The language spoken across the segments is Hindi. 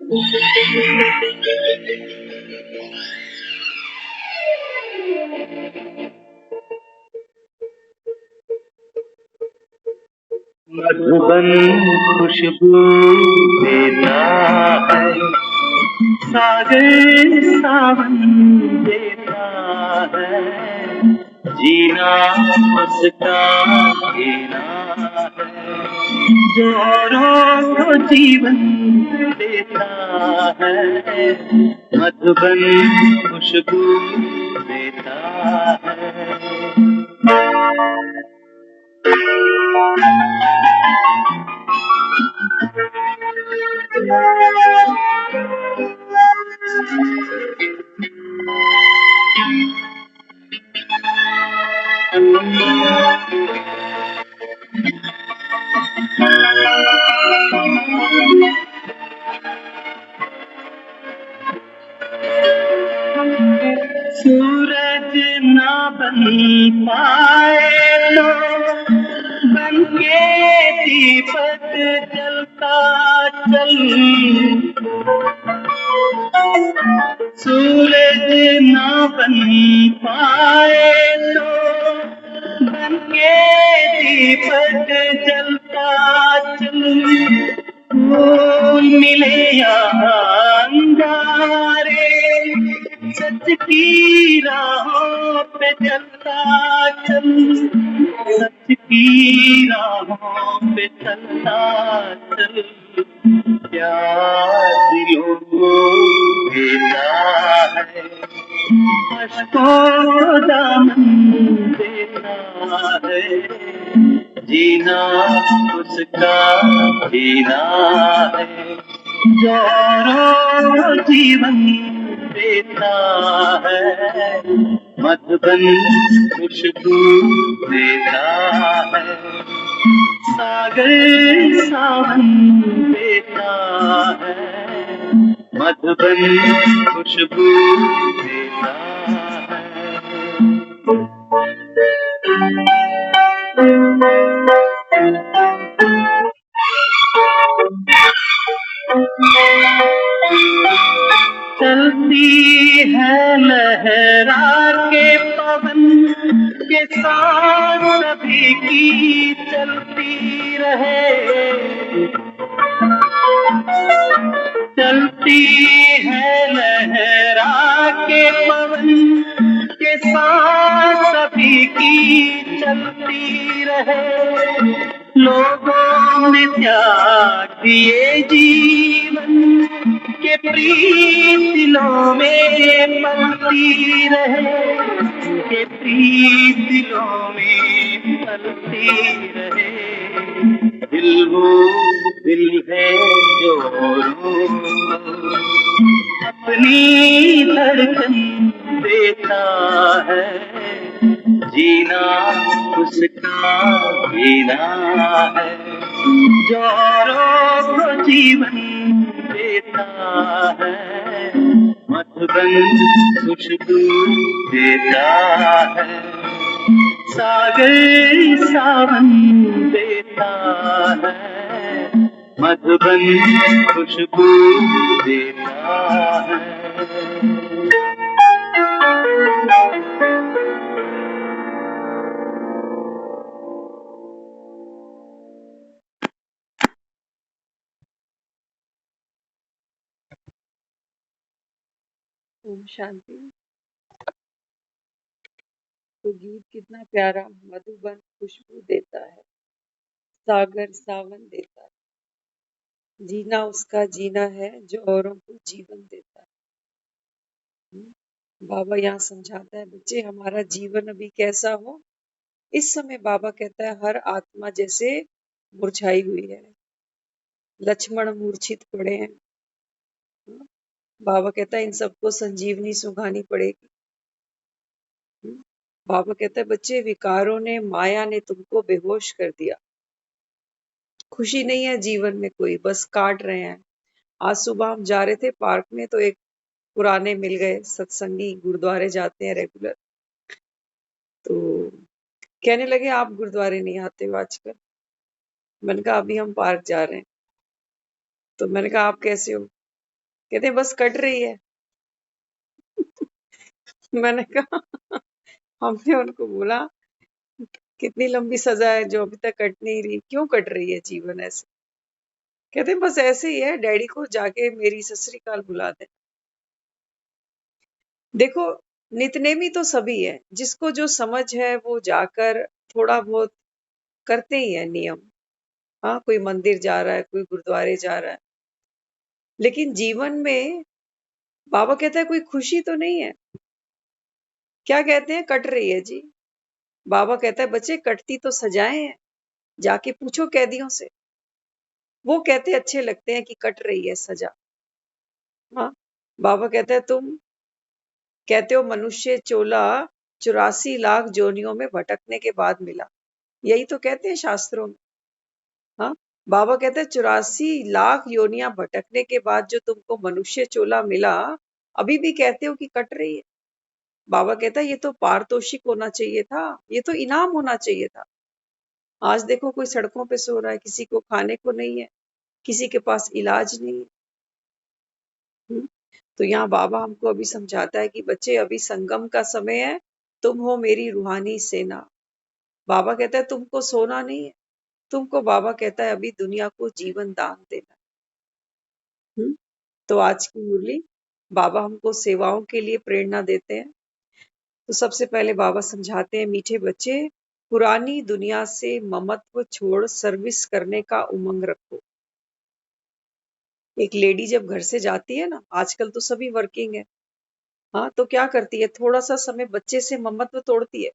मधुबन खुशबू देता है, सागर सावन देता है, जीना उसका जीना है, जो औरों को जीवन देता है, मधुबन खुशबू देता है। सूरज ना बन पाए तो बन के दीपक जलता चल, सूरज ना बन पाए तो बन के दीपक जलता चल, फूल मिले या अंगारे सच की राहों पे चलता चल, सच की राहों पे चलता चल, प्यार दिलों को देता है, अश्कों दामन देता है, जीना उसका जीना है, जो औरों जीवन देता है, मधुबन खुशबू देता है, सागर सावन देता है, मधुबन खुशबू देता है। चलती है लहरा के पवन के साथ सभी की चलती रहे, चलती है लहरा के पवन के साथ सभी की चलती रहे, लोगों ने त्याग दिए जीवन के प्रीत दिलों में पलती रहे, के प्रीत दिलों में पलती रहे, दिल वो दिल है जो अपनी धड़कन देता है, जीना उसका जीना है, जो औरों को जीवन देता है, मधुबन खुशबू देता है, सागर सावन देता है, मधुबन खुशबू देता है। ओम शांति। तो गीत कितना प्यारा, मधुबन खुशबू देता है, सागर सावन देता है, जीना उसका जीना है, जो औरों को जीवन देता है। बाबा यहाँ समझाता है, बच्चे हमारा जीवन अभी कैसा हो। इस समय बाबा कहता है हर आत्मा जैसे मुरझाई हुई है, लक्ष्मण मूर्छित पड़े हैं। बाबा कहता है इन सबको संजीवनी सुंघानी पड़ेगी। बाबा कहता है बच्चे विकारों ने, माया ने तुमको बेहोश कर दिया, खुशी नहीं है जीवन में कोई, बस काट रहे हैं। आज सुबह हम जा रहे थे पार्क में तो एक पुराने मिल गए सत्संगी, गुरुद्वारे जाते हैं रेगुलर। तो कहने लगे आप गुरुद्वारे नहीं आते हो आजकल। मैंने कहा अभी हम पार्क जा रहे हैं। तो मैंने कहा आप कैसे हो? कहते बस कट रही है। मैंने कहा, हमने उनको बोला कितनी लंबी सजा है जो अभी तक कट नहीं रही, क्यों कट रही है जीवन ऐसे? कहते बस ऐसे ही है, डैडी को जाके मेरी ससुराल बुला दे। देखो, नितनेमी तो सभी है, जिसको जो समझ है वो जाकर थोड़ा बहुत करते ही है नियम। हाँ, कोई मंदिर जा रहा है, कोई गुरुद्वारे जा रहा है, लेकिन जीवन में बाबा कहता है कोई खुशी तो नहीं है। क्या कहते हैं? कट रही है जी। बाबा कहता है बच्चे कटती तो सजाएं हैं, जाके पूछो कैदियों से, वो कहते अच्छे लगते हैं कि कट रही है सजा। हाँ, बाबा कहता है तुम कहते हो मनुष्य चोला 84 लाख जोनियों में भटकने के बाद मिला, यही तो कहते हैं शास्त्रों में। हाँ, बाबा कहते हैं 84 लाख योनियां भटकने के बाद जो तुमको मनुष्य चोला मिला, अभी भी कहते हो कि कट रही है। बाबा कहता है ये तो पारितोषिक होना चाहिए था, ये तो इनाम होना चाहिए था। आज देखो कोई सड़कों पे सो रहा है, किसी को खाने को नहीं है, किसी के पास इलाज नहीं है। तो यहाँ बाबा हमको अभी समझाता है कि बच्चे अभी संगम का समय है, तुम हो मेरी रूहानी सेना। बाबा कहता है तुमको सोना नहीं है, तुमको बाबा कहता है अभी दुनिया को जीवन दान देना। हम्म, तो आज की मुरली बाबा हमको सेवाओं के लिए प्रेरणा देते हैं। तो सबसे पहले बाबा समझाते हैं मीठे बच्चे, पुरानी दुनिया से ममत्व छोड़ सर्विस करने का उमंग रखो। एक लेडी जब घर से जाती है ना, आजकल तो सभी वर्किंग है, हाँ, तो क्या करती है, थोड़ा सा समय बच्चे से ममत्व तोड़ती है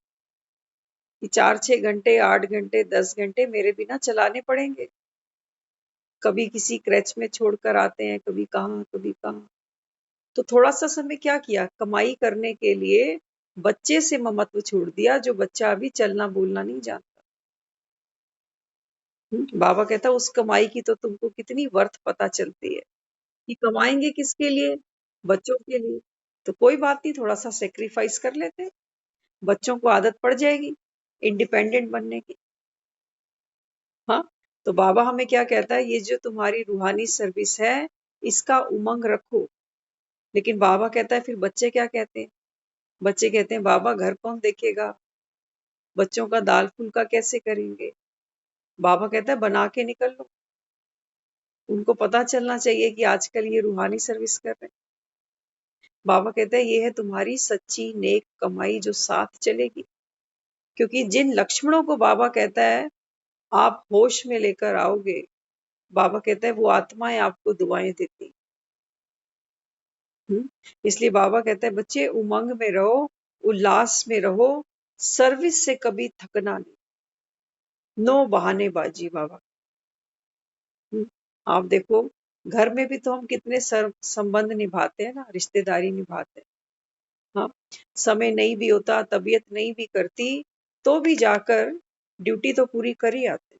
कि 4-6 घंटे, 8 घंटे, 10 घंटे मेरे बिना चलाने पड़ेंगे। कभी किसी क्रच में छोड़कर आते हैं, कभी कहाँ कभी कहाँ। तो थोड़ा सा समय क्या किया, कमाई करने के लिए बच्चे से ममत्व छोड़ दिया, जो बच्चा अभी चलना बोलना नहीं जानता। बाबा कहता उस कमाई की तो तुमको कितनी वर्थ पता चलती है कि कमाएंगे किसके लिए, बच्चों के लिए। तो कोई बात नहीं, थोड़ा सा सेक्रीफाइस कर लेते हैं, बच्चों को आदत पड़ जाएगी इंडिपेंडेंट बनने की। हाँ, तो बाबा हमें क्या कहता है, ये जो तुम्हारी रूहानी सर्विस है इसका उमंग रखो। लेकिन बाबा कहता है फिर बच्चे क्या कहते हैं, बच्चे कहते हैं बाबा घर कौन देखेगा, बच्चों का दाल फुल्का कैसे करेंगे। बाबा कहता है बना के निकल लो, उनको पता चलना चाहिए कि आजकल ये रूहानी सर्विस कर रहे हैं। बाबा कहता है ये है तुम्हारी सच्ची नेक कमाई जो साथ चलेगी। क्योंकि जिन लक्ष्मणों को बाबा कहता है आप होश में लेकर आओगे, बाबा कहता है वो आत्माएं आपको दुआएं देती। इसलिए बाबा कहता है बच्चे उमंग में रहो, उल्लास में रहो, सर्विस से कभी थकना नहीं, नो बहानेबाजी। बाबा आप देखो घर में भी तो हम कितने संबंध निभाते हैं ना, रिश्तेदारी निभाते हैं। हाँ, समय नहीं भी होता, तबीयत नहीं भी करती, तो भी जाकर ड्यूटी तो पूरी कर ही आते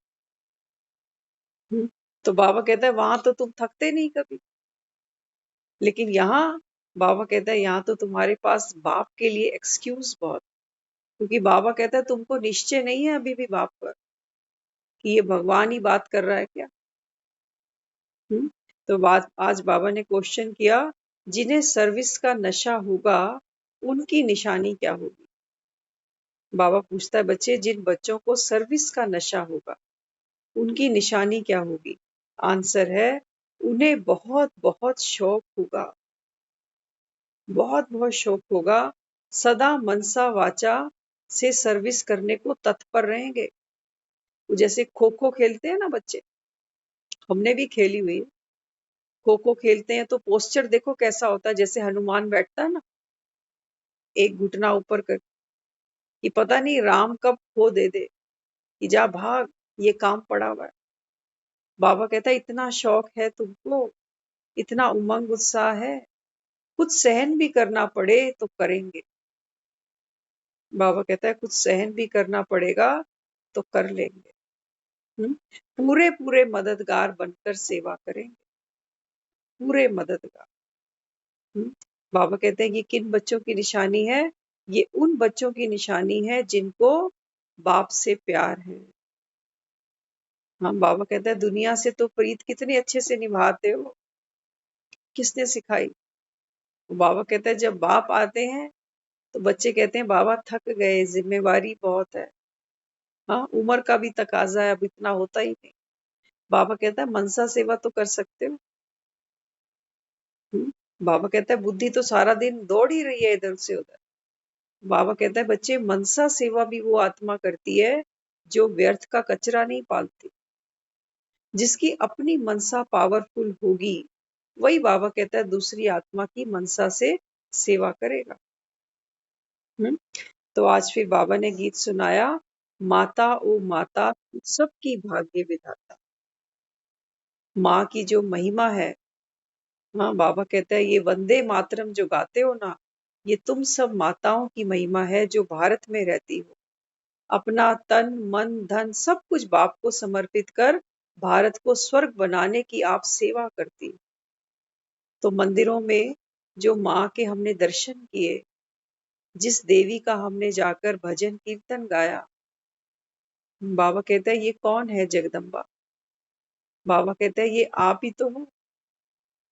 हैं। तो बाबा कहता है वहां तो तुम थकते नहीं कभी, लेकिन यहाँ बाबा कहता है यहाँ तो तुम्हारे पास बाप के लिए एक्सक्यूज बहुत। क्योंकि बाबा कहता है तुमको निश्चय नहीं है अभी भी बाप पर कि ये भगवान ही बात कर रहा है क्या। हम्म, तो बात आज बाबा ने क्वेश्चन किया, जिन्हें सर्विस का नशा होगा उनकी निशानी क्या होगी। बाबा पूछता है बच्चे जिन बच्चों को सर्विस का नशा होगा उनकी निशानी क्या होगी। आंसर है उन्हें बहुत बहुत शौक होगा, बहुत बहुत शौक होगा, सदा मनसा वाचा से सर्विस करने को तत्पर रहेंगे। जैसे खो खो खेलते हैं ना बच्चे, हमने भी खेली हुई है। खो खो खेलते हैं तो पोस्चर देखो कैसा होता है, जैसे हनुमान बैठता है ना, एक घुटना ऊपर कर, कि पता नहीं राम कब खो दे दे, कि जा भाग, ये काम पड़ा हुआ है। बाबा कहता है इतना शौक है तुमको, इतना उमंग उत्साह है, कुछ सहन भी करना पड़े तो करेंगे। बाबा कहता है कुछ सहन भी करना पड़ेगा तो कर लेंगे। हम्म, पूरे पूरे मददगार बनकर सेवा करेंगे, पूरे मददगार। हम्म, बाबा कहते हैं ये किन बच्चों की निशानी है, ये उन बच्चों की निशानी है जिनको बाप से प्यार है। हाँ, बाबा कहता है दुनिया से तो प्रीत कितने अच्छे से निभाते हो, किसने सिखाई? बाबा कहता है जब बाप आते हैं तो बच्चे कहते हैं बाबा थक गए, जिम्मेवारी बहुत है। हाँ, उम्र का भी तकाजा है, अब इतना होता ही नहीं। बाबा कहता है मनसा सेवा तो कर सकते हो। बाबा कहता है बुद्धि तो सारा दिन दौड़ ही रही है इधर से उधर। बाबा कहता है बच्चे मनसा सेवा भी वो आत्मा करती है जो व्यर्थ का कचरा नहीं पालती। जिसकी अपनी मनसा पावरफुल होगी वही बाबा कहता है दूसरी आत्मा की मनसा से सेवा करेगा। हम्म तो आज फिर बाबा ने गीत सुनाया, माता ओ माता तू सबकी भाग्य विधाता। माँ की जो महिमा है, हाँ बाबा कहता है ये वंदे मातरम जो गाते हो ना, ये तुम सब माताओं की महिमा है जो भारत में रहती हो। अपना तन मन धन सब कुछ बाप को समर्पित कर भारत को स्वर्ग बनाने की आप सेवा करती हो। तो मंदिरों में जो माँ के हमने दर्शन किए, जिस देवी का हमने जाकर भजन कीर्तन गाया, बाबा कहता है ये कौन है जगदम्बा? बाबा कहता है ये आप ही तो हो,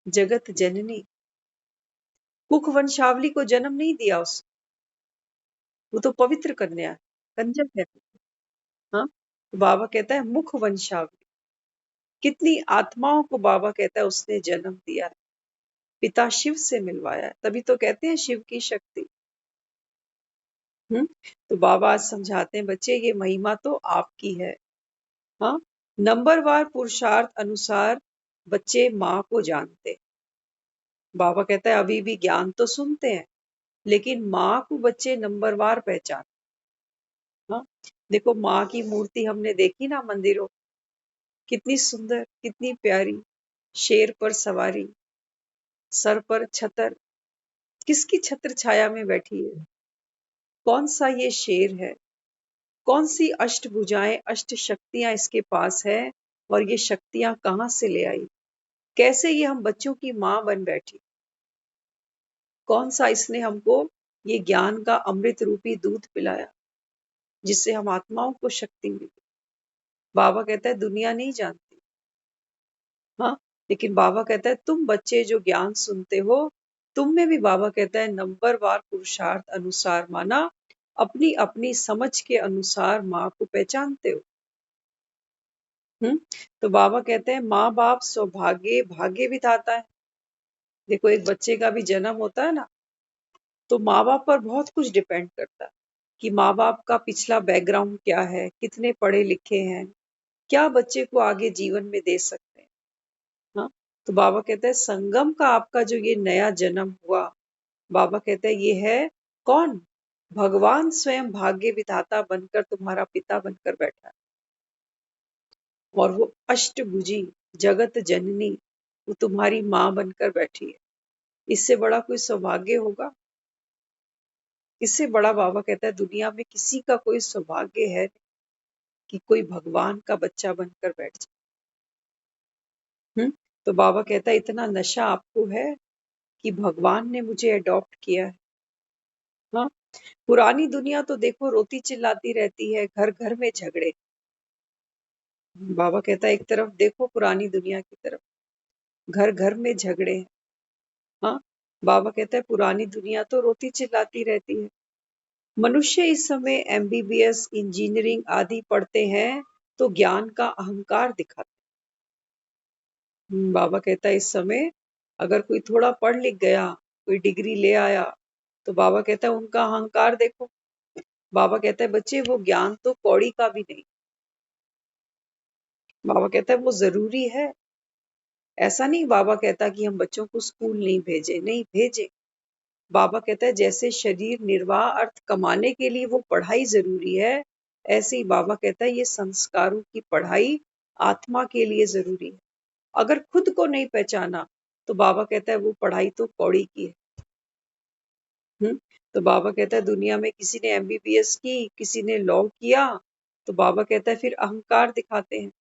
जगत जननी। कुख वंशावली को जन्म नहीं दिया उस, वो तो पवित्र कन्या है, कंजक है। हाँ, तो बाबा कहता है मुख वंशावली, कितनी आत्माओं को बाबा कहता है उसने जन्म दिया है, पिता शिव से मिलवाया है, तभी तो कहते हैं शिव की शक्ति। तो बाबा आज समझाते हैं बच्चे ये महिमा तो आपकी है। हाँ, नंबरवार पुरुषार्थ अनुसार बच्चे माँ को जानते। बाबा कहता है अभी भी ज्ञान तो सुनते हैं लेकिन माँ को बच्चे नंबरवार पहचान। हाँ, देखो माँ की मूर्ति हमने देखी ना मंदिरों, कितनी सुंदर, कितनी प्यारी, शेर पर सवारी, सर पर छतर, किसकी छत्र छाया में बैठी है? कौन सा ये शेर है? कौन सी अष्टभुजाएं अष्ट शक्तियां इसके पास है? और ये शक्तियां कहाँ से ले आई? कैसे ये हम बच्चों की माँ बन बैठी? कौन सा इसने हमको ये ज्ञान का अमृत रूपी दूध पिलाया जिससे हम आत्माओं को शक्ति मिली? बाबा कहता है दुनिया नहीं जानती। हाँ, लेकिन बाबा कहता है तुम बच्चे जो ज्ञान सुनते हो, तुम में भी बाबा कहता है नंबरवार पुरुषार्थ अनुसार माना, अपनी अपनी समझ के अनुसार माँ को पहचानते हो। तो बाबा कहते हैं माँ बाप सौभाग्य भाग्य विधाता है। देखो एक बच्चे का भी जन्म होता है ना, तो माँ बाप पर बहुत कुछ डिपेंड करता है कि माँ बाप का पिछला बैकग्राउंड क्या है, कितने पढ़े लिखे हैं, क्या बच्चे को आगे जीवन में दे सकते हैं। हाँ, तो बाबा कहते हैं संगम का आपका जो ये नया जन्म हुआ, बाबा कहते हैं ये है कौन? भगवान स्वयं भाग्य विधाता बनकर तुम्हारा पिता बनकर बैठा है। और वो अष्टभुजी जगत जननी वो तुम्हारी माँ बनकर बैठी है। इससे बड़ा कोई सौभाग्य होगा? इससे बड़ा बाबा कहता है दुनिया में किसी का कोई सौभाग्य है कि कोई भगवान का बच्चा बनकर बैठ जाए। तो बाबा कहता है इतना नशा आपको है कि भगवान ने मुझे अडॉप्ट किया है। हाँ, पुरानी दुनिया तो देखो रोती चिल्लाती रहती है, घर घर में झगड़े। बाबा कहता है एक तरफ देखो पुरानी दुनिया की तरफ, घर घर में झगड़े हैं। हाँ, बाबा कहता है पुरानी दुनिया तो रोती चिल्लाती रहती है। मनुष्य इस समय एमबीबीएस इंजीनियरिंग आदि पढ़ते हैं तो ज्ञान का अहंकार दिखाते हैं। बाबा कहता है इस समय अगर कोई थोड़ा पढ़ लिख गया, कोई डिग्री ले आया, तो बाबा कहता है उनका अहंकार देखो। बाबा कहता है बच्चे वो ज्ञान तो कौड़ी का भी नहीं। बाबा कहता है वो जरूरी है। ऐसा नहीं बाबा कहता कि हम बच्चों को स्कूल नहीं भेजे, नहीं भेजे। बाबा कहता है जैसे शरीर निर्वाह अर्थ कमाने के लिए वो पढ़ाई जरूरी है, ऐसे ही बाबा कहता है ये संस्कारों की पढ़ाई आत्मा के लिए जरूरी है। अगर खुद को नहीं पहचाना तो बाबा कहता है वो पढ़ाई तो कौड़ी की है। तो बाबा कहता है दुनिया में किसी ने एमबीबीएस की, किसी ने लॉ किया, तो बाबा कहता है फिर अहंकार दिखाते हैं।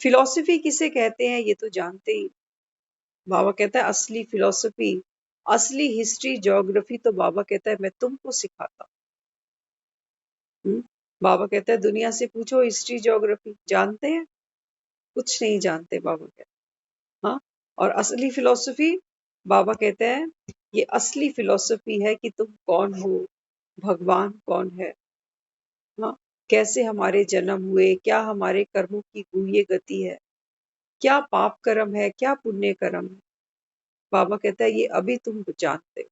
फिलॉसफी किसे कहते हैं ये तो जानते ही। बाबा कहता है असली फिलॉसफी, असली हिस्ट्री ज्योग्राफी तो बाबा कहता है मैं तुमको सिखाता हूँ। बाबा कहता है दुनिया से पूछो हिस्ट्री ज्योग्राफी जानते हैं? कुछ नहीं जानते बाबा कहता। हाँ, और असली फिलॉसफी बाबा कहते हैं ये असली फिलॉसफी है कि तुम कौन हो, भगवान कौन है। हाँ, कैसे हमारे जन्म हुए, क्या हमारे कर्मों की गुह्य गति है, क्या पाप कर्म है, क्या पुण्य कर्म है। बाबा कहता है ये अभी तुम जानते हो,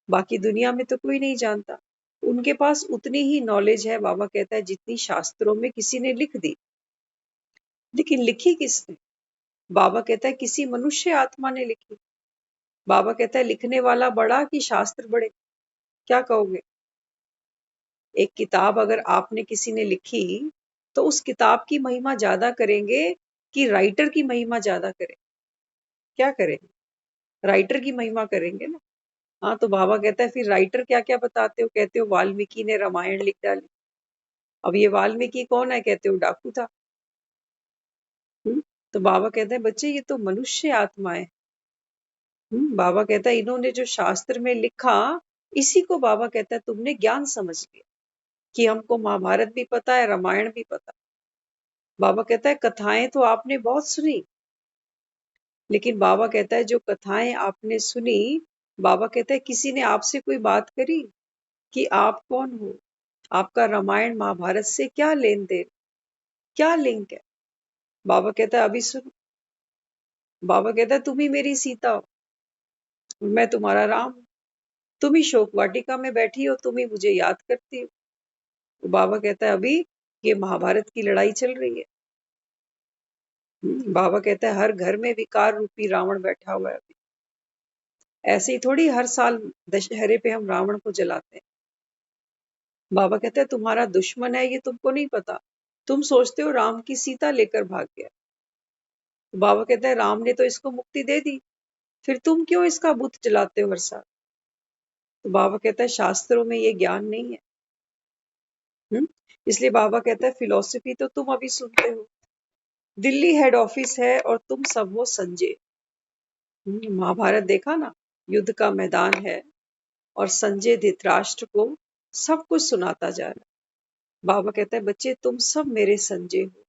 बाकी दुनिया में तो कोई नहीं जानता। उनके पास उतनी ही नॉलेज है, बाबा कहता है, जितनी शास्त्रों में किसी ने लिख दी। लेकिन लिखी किसने? बाबा कहता है किसी मनुष्य आत्मा ने लिखी। बाबा कहता है लिखने वाला बड़ा कि शास्त्र बड़े? क्या कहोगे? एक किताब अगर आपने किसी ने लिखी तो उस किताब की महिमा ज्यादा करेंगे कि राइटर की महिमा ज्यादा करें? क्या करेंगे? राइटर की महिमा करेंगे ना। हाँ, तो बाबा कहता है फिर राइटर क्या क्या बताते हो? कहते हो वाल्मीकि ने रामायण लिख डाली। अब ये वाल्मीकि कौन है? कहते हो डाकू था। तो बाबा कहते हैं बच्चे ये तो मनुष्य आत्माएं। बाबा कहता है इन्होंने जो शास्त्र में लिखा, इसी को बाबा कहता है तुमने ज्ञान समझ लिया कि हमको महाभारत भी पता है, रामायण भी पता है। बाबा कहता है कथाएं तो आपने बहुत सुनी, लेकिन बाबा कहता है जो कथाएं आपने सुनी, बाबा कहता है किसी ने आपसे कोई बात करी कि आप कौन हो, आपका रामायण महाभारत से क्या लेन देन, क्या लिंक है? बाबा कहता है अभी सुनो। बाबा कहता है तुम ही मेरी सीता हो, मैं तुम्हारा राम हूं। तुम ही शोक वाटिका में बैठी हो, तुम ही मुझे याद करती हो। तो बाबा कहता है अभी ये महाभारत की लड़ाई चल रही है। बाबा कहता है हर घर में विकार रूपी रावण बैठा हुआ है अभी। ऐसे ही थोड़ी हर साल दशहरे पे हम रावण को जलाते हैं। बाबा कहता है तुम्हारा दुश्मन है ये तुमको नहीं पता, तुम सोचते हो राम की सीता लेकर भाग गया। तो बाबा कहता है राम ने तो इसको मुक्ति दे दी, फिर तुम क्यों इसका बुत जलाते हो हर साल? तो बाबा कहता है शास्त्रों में ये ज्ञान नहीं है। इसलिए बाबा कहता है फिलॉसफी तो तुम अभी सुनते हो। दिल्ली हेड ऑफिस है और तुम सब हो संजय। महाभारत देखा ना, युद्ध का मैदान है और संजय धृतराष्ट्र को सब कुछ सुनाता जा रहा है। बाबा कहता है बच्चे तुम सब मेरे संजय हो।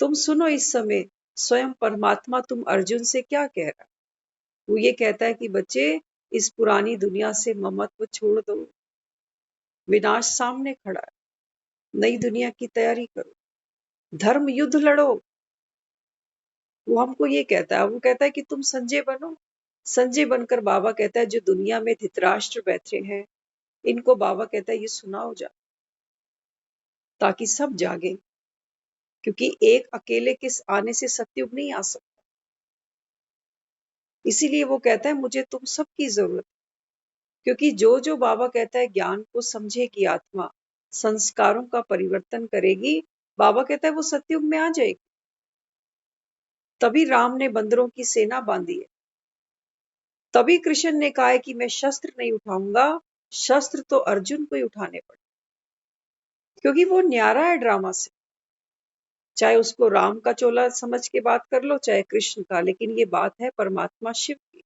तुम सुनो इस समय स्वयं परमात्मा तुम अर्जुन से क्या कह रहा है। वो ये कहता है कि बच्चे इस पुरानी दुनिया से ममत्व छोड़ दो, विनाश सामने खड़ा है, नई दुनिया की तैयारी करो, धर्म युद्ध लड़ो। वो हमको ये कहता है, वो कहता है कि तुम संजय बनो। संजय बनकर बाबा कहता है जो दुनिया में धृतराष्ट्र बैठे हैं, इनको बाबा कहता है ये सुनाओ जा, ताकि सब जागे, क्योंकि एक अकेले के आने से सतयुग नहीं आ सकता। इसीलिए वो कहता है मुझे तुम सबकी जरूरत है, क्योंकि जो जो बाबा कहता है ज्ञान को समझेगी आत्मा, संस्कारों का परिवर्तन करेगी, बाबा कहता है वो सतयुग में आ जाएगी। तभी राम ने बंदरों की सेना बांधी है, तभी कृष्ण ने कहा है कि मैं शस्त्र नहीं उठाऊंगा, शस्त्र तो अर्जुन को ही उठाने पड़े, क्योंकि वो न्यारा है ड्रामा से। चाहे उसको राम का चोला समझ के बात कर लो, चाहे कृष्ण का, लेकिन ये बात है परमात्मा शिव की।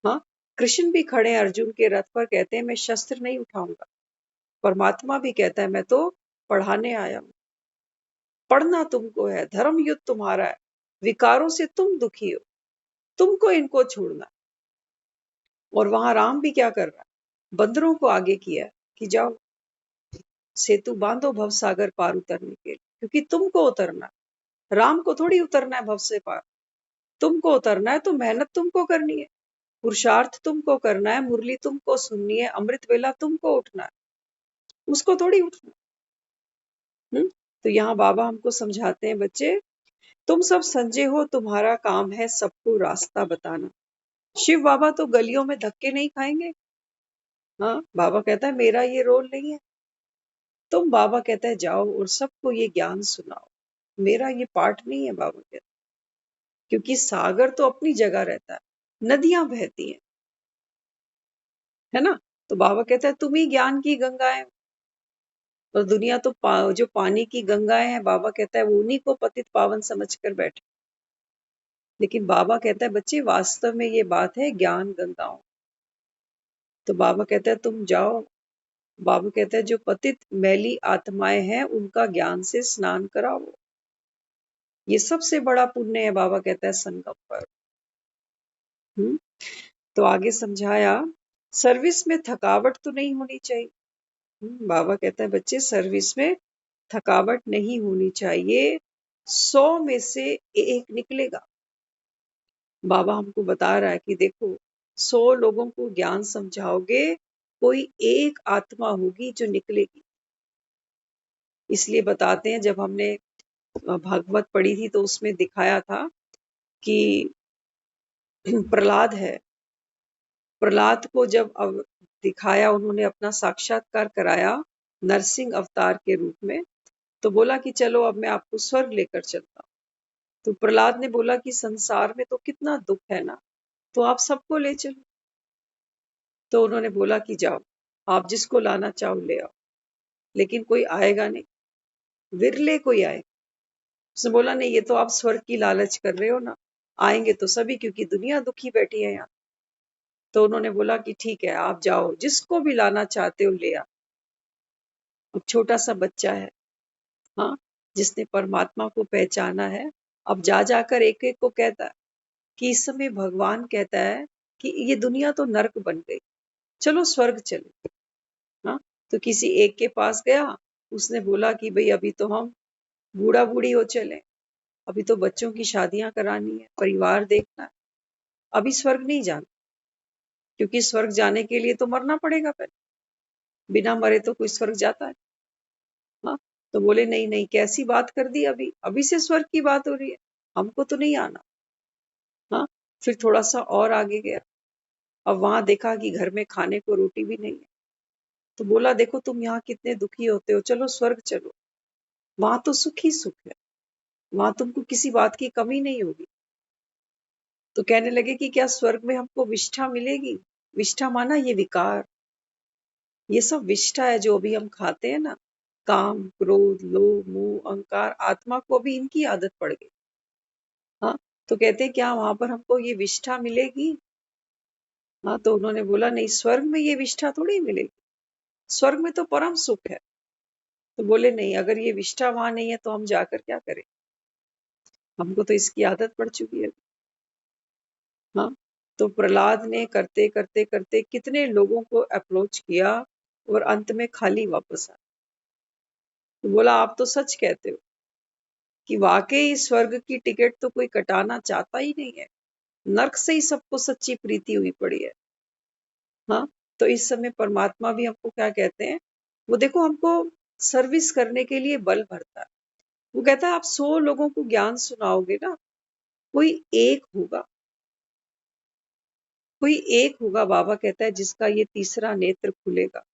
हाँ, कृष्ण भी खड़े हैं अर्जुन के रथ पर, कहते हैं मैं शस्त्र नहीं उठाऊंगा। परमात्मा भी कहता है मैं तो पढ़ाने आया हूं। पढ़ना तुमको है, धर्म युद्ध तुम्हारा है, विकारों से तुम दुखी हो, तुमको इनको छोड़ना। और वहां राम भी क्या कर रहा है, बंदरों को आगे किया है कि जाओ सेतु बांधो भवसागर पार उतरने के लिए, क्योंकि तुमको उतरना है। राम को थोड़ी उतरना है भव से पार, तुमको उतरना है, तो मेहनत तुमको करनी है, पुरुषार्थ तुमको करना है, मुरली तुमको सुननी है, अमृत वेला तुमको उठना है, उसको थोड़ी उठना। तो यहाँ बाबा हमको समझाते हैं बच्चे तुम सब संजय हो, तुम्हारा काम है सबको रास्ता बताना। शिव बाबा तो गलियों में धक्के नहीं खाएंगे। हाँ, बाबा कहता है मेरा ये रोल नहीं है। तुम बाबा कहता है जाओ और सबको ये ज्ञान सुनाओ, मेरा ये पार्ट नहीं है। बाबा कहता है क्योंकि सागर तो अपनी जगह रहता है, नदियां बहती हैं, है ना। तो बाबा कहता है तुम ही ज्ञान की गंगाएं, और दुनिया तो जो पानी की गंगाएं हैं, बाबा कहता है वो उन्हीं को पतित पावन समझकर बैठे। लेकिन बाबा कहता है बच्चे वास्तव में ये बात है ज्ञान गंगाओं। तो बाबा कहता है तुम जाओ। बाबा कहता है जो पतित मैली आत्माएं हैं उनका ज्ञान से स्नान कराओ, ये सबसे बड़ा पुण्य है। बाबा कहता है संगम पर। हम्म, तो आगे समझाया, सर्विस में थकावट तो नहीं होनी चाहिए। बाबा कहता है बच्चे सर्विस में थकावट नहीं होनी चाहिए, 100 में से एक निकलेगा। बाबा हमको बता रहा है कि देखो, 100 लोगों को ज्ञान समझाओगे, कोई एक आत्मा होगी जो निकलेगी। इसलिए बताते हैं, जब हमने भागवत पढ़ी थी तो उसमें दिखाया था कि प्रहलाद है, प्रहलाद को जब दिखाया, उन्होंने अपना साक्षात्कार कराया नरसिंह अवतार के रूप में, तो बोला कि चलो अब मैं आपको स्वर्ग लेकर चलता हूँ। तो प्रहलाद ने बोला कि संसार में तो कितना दुख है ना, तो आप सबको ले चलो। तो उन्होंने बोला कि जाओ, आप जिसको लाना चाहो ले आओ, लेकिन कोई आएगा नहीं, विरले कोई आए। उसने बोला नहीं, ये तो आप स्वर्ग की लालच कर रहे हो ना, आएंगे तो सभी, क्योंकि दुनिया दुखी बैठी है यहाँ। तो उन्होंने बोला कि ठीक है, आप जाओ, जिसको भी लाना चाहते हो ले आओ। अब छोटा सा बच्चा है, हाँ, जिसने परमात्मा को पहचाना है, अब जा जाकर एक एक को कहता है कि इस समय भगवान कहता है कि ये दुनिया तो नर्क बन गई, चलो स्वर्ग चले। हाँ, तो किसी एक के पास गया, उसने बोला कि भाई अभी तो हम बूढ़ा बूढ़ी हो चले, अभी तो बच्चों की शादियां करानी है, परिवार देखना है, अभी स्वर्ग नहीं जाना, क्योंकि स्वर्ग जाने के लिए तो मरना पड़ेगा पहले, बिना मरे तो कोई स्वर्ग जाता है। हाँ, तो बोले नहीं नहीं, कैसी बात कर दी, अभी अभी से स्वर्ग की बात हो रही है, हमको तो नहीं आना। हाँ, फिर थोड़ा सा और आगे गया, अब वहां देखा कि घर में खाने को रोटी भी नहीं है। तो बोला देखो तुम यहाँ कितने दुखी होते हो, चलो स्वर्ग चलो, वहां तो सुख ही सुख है, वहां तुमको किसी बात की कमी नहीं होगी। तो कहने लगे कि क्या स्वर्ग में हमको विष्ठा मिलेगी? विष्ठा माना ये विकार, ये सब विष्ठा है जो अभी हम खाते हैं ना, काम क्रोध लोभ मोह अहंकार, आत्मा को अभी इनकी आदत पड़ गई। हाँ, तो कहते हैं क्या वहां पर हमको ये विष्ठा मिलेगी? हाँ, तो उन्होंने बोला नहीं, स्वर्ग में ये विष्ठा थोड़ी मिलेगी, स्वर्ग में तो परम सुख है। तो बोले नहीं, अगर ये विष्ठा वहां नहीं है तो हम जाकर क्या करें, हमको तो इसकी आदत पड़ चुकी है। हाँ, तो प्रहलाद ने करते करते करते कितने लोगों को अप्रोच किया, और अंत में खाली वापस आया। तो बोला आप तो सच कहते हो कि वाकई स्वर्ग की टिकट तो कोई कटाना चाहता ही नहीं है, नर्क से ही सबको सच्ची प्रीति हुई पड़ी है। हाँ, तो इस समय परमात्मा भी हमको क्या कहते हैं, वो देखो हमको सर्विस करने के लिए बल भरता है। वो कहता है आप 100 लोगों को ज्ञान सुनाओगे ना, कोई एक होगा, कोई एक होगा, बाबा कहता है, जिसका ये तीसरा नेत्र खुलेगा।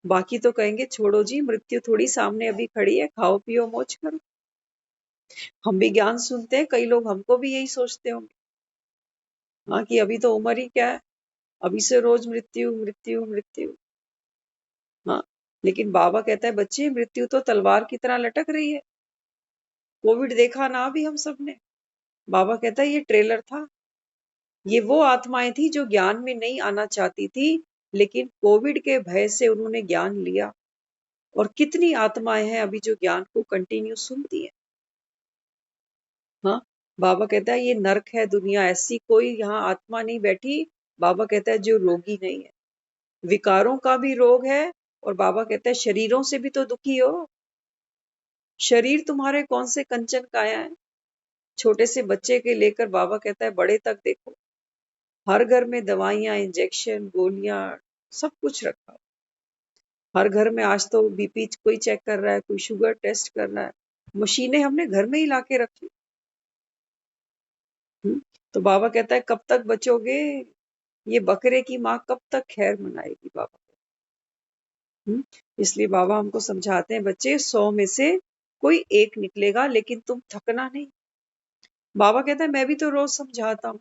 बाकी तो कहेंगे छोड़ो जी, मृत्यु थोड़ी सामने अभी खड़ी है, खाओ पियो मौज करो। हम भी ज्ञान सुनते हैं, कई लोग हमको भी यही सोचते होंगे, हाँ, कि अभी तो उम्र ही क्या है, अभी से रोज मृत्यु मृत्यु मृत्यु। हाँ, लेकिन बाबा कहता है बच्चे, मृत्यु तो तलवार की तरह लटक रही है। कोविड देखा ना अभी हम सब ने, बाबा कहता है ये ट्रेलर था, ये वो आत्माएं थी जो ज्ञान में नहीं आना चाहती थी, लेकिन कोविड के भय से उन्होंने ज्ञान लिया। और कितनी आत्माएं हैं अभी जो ज्ञान को कंटिन्यू सुनती है। हाँ, बाबा कहता है ये नरक है दुनिया, ऐसी कोई यहाँ आत्मा नहीं बैठी, बाबा कहता है जो रोगी नहीं है, विकारों का भी रोग है। और बाबा कहता है शरीरों से भी तो दुखी हो, शरीर तुम्हारे कौन से कंचन काया है, छोटे से बच्चे के लेकर बाबा कहता है बड़े तक देखो, हर घर में दवाइयां इंजेक्शन गोलियां सब कुछ रखा, हर घर में आज तो बीपी कोई चेक कर रहा है, कोई शुगर टेस्ट कर रहा है, मशीनें हमने घर में ही लाके रखी। तो बाबा कहता है कब तक बचोगे, ये बकरे की माँ कब तक खैर मनाएगी बाबा। इसलिए बाबा हमको समझाते हैं बच्चे, 100 में से कोई एक निकलेगा, लेकिन तुम थकना नहीं। बाबा कहता है मैं भी तो रोज समझाता हूँ,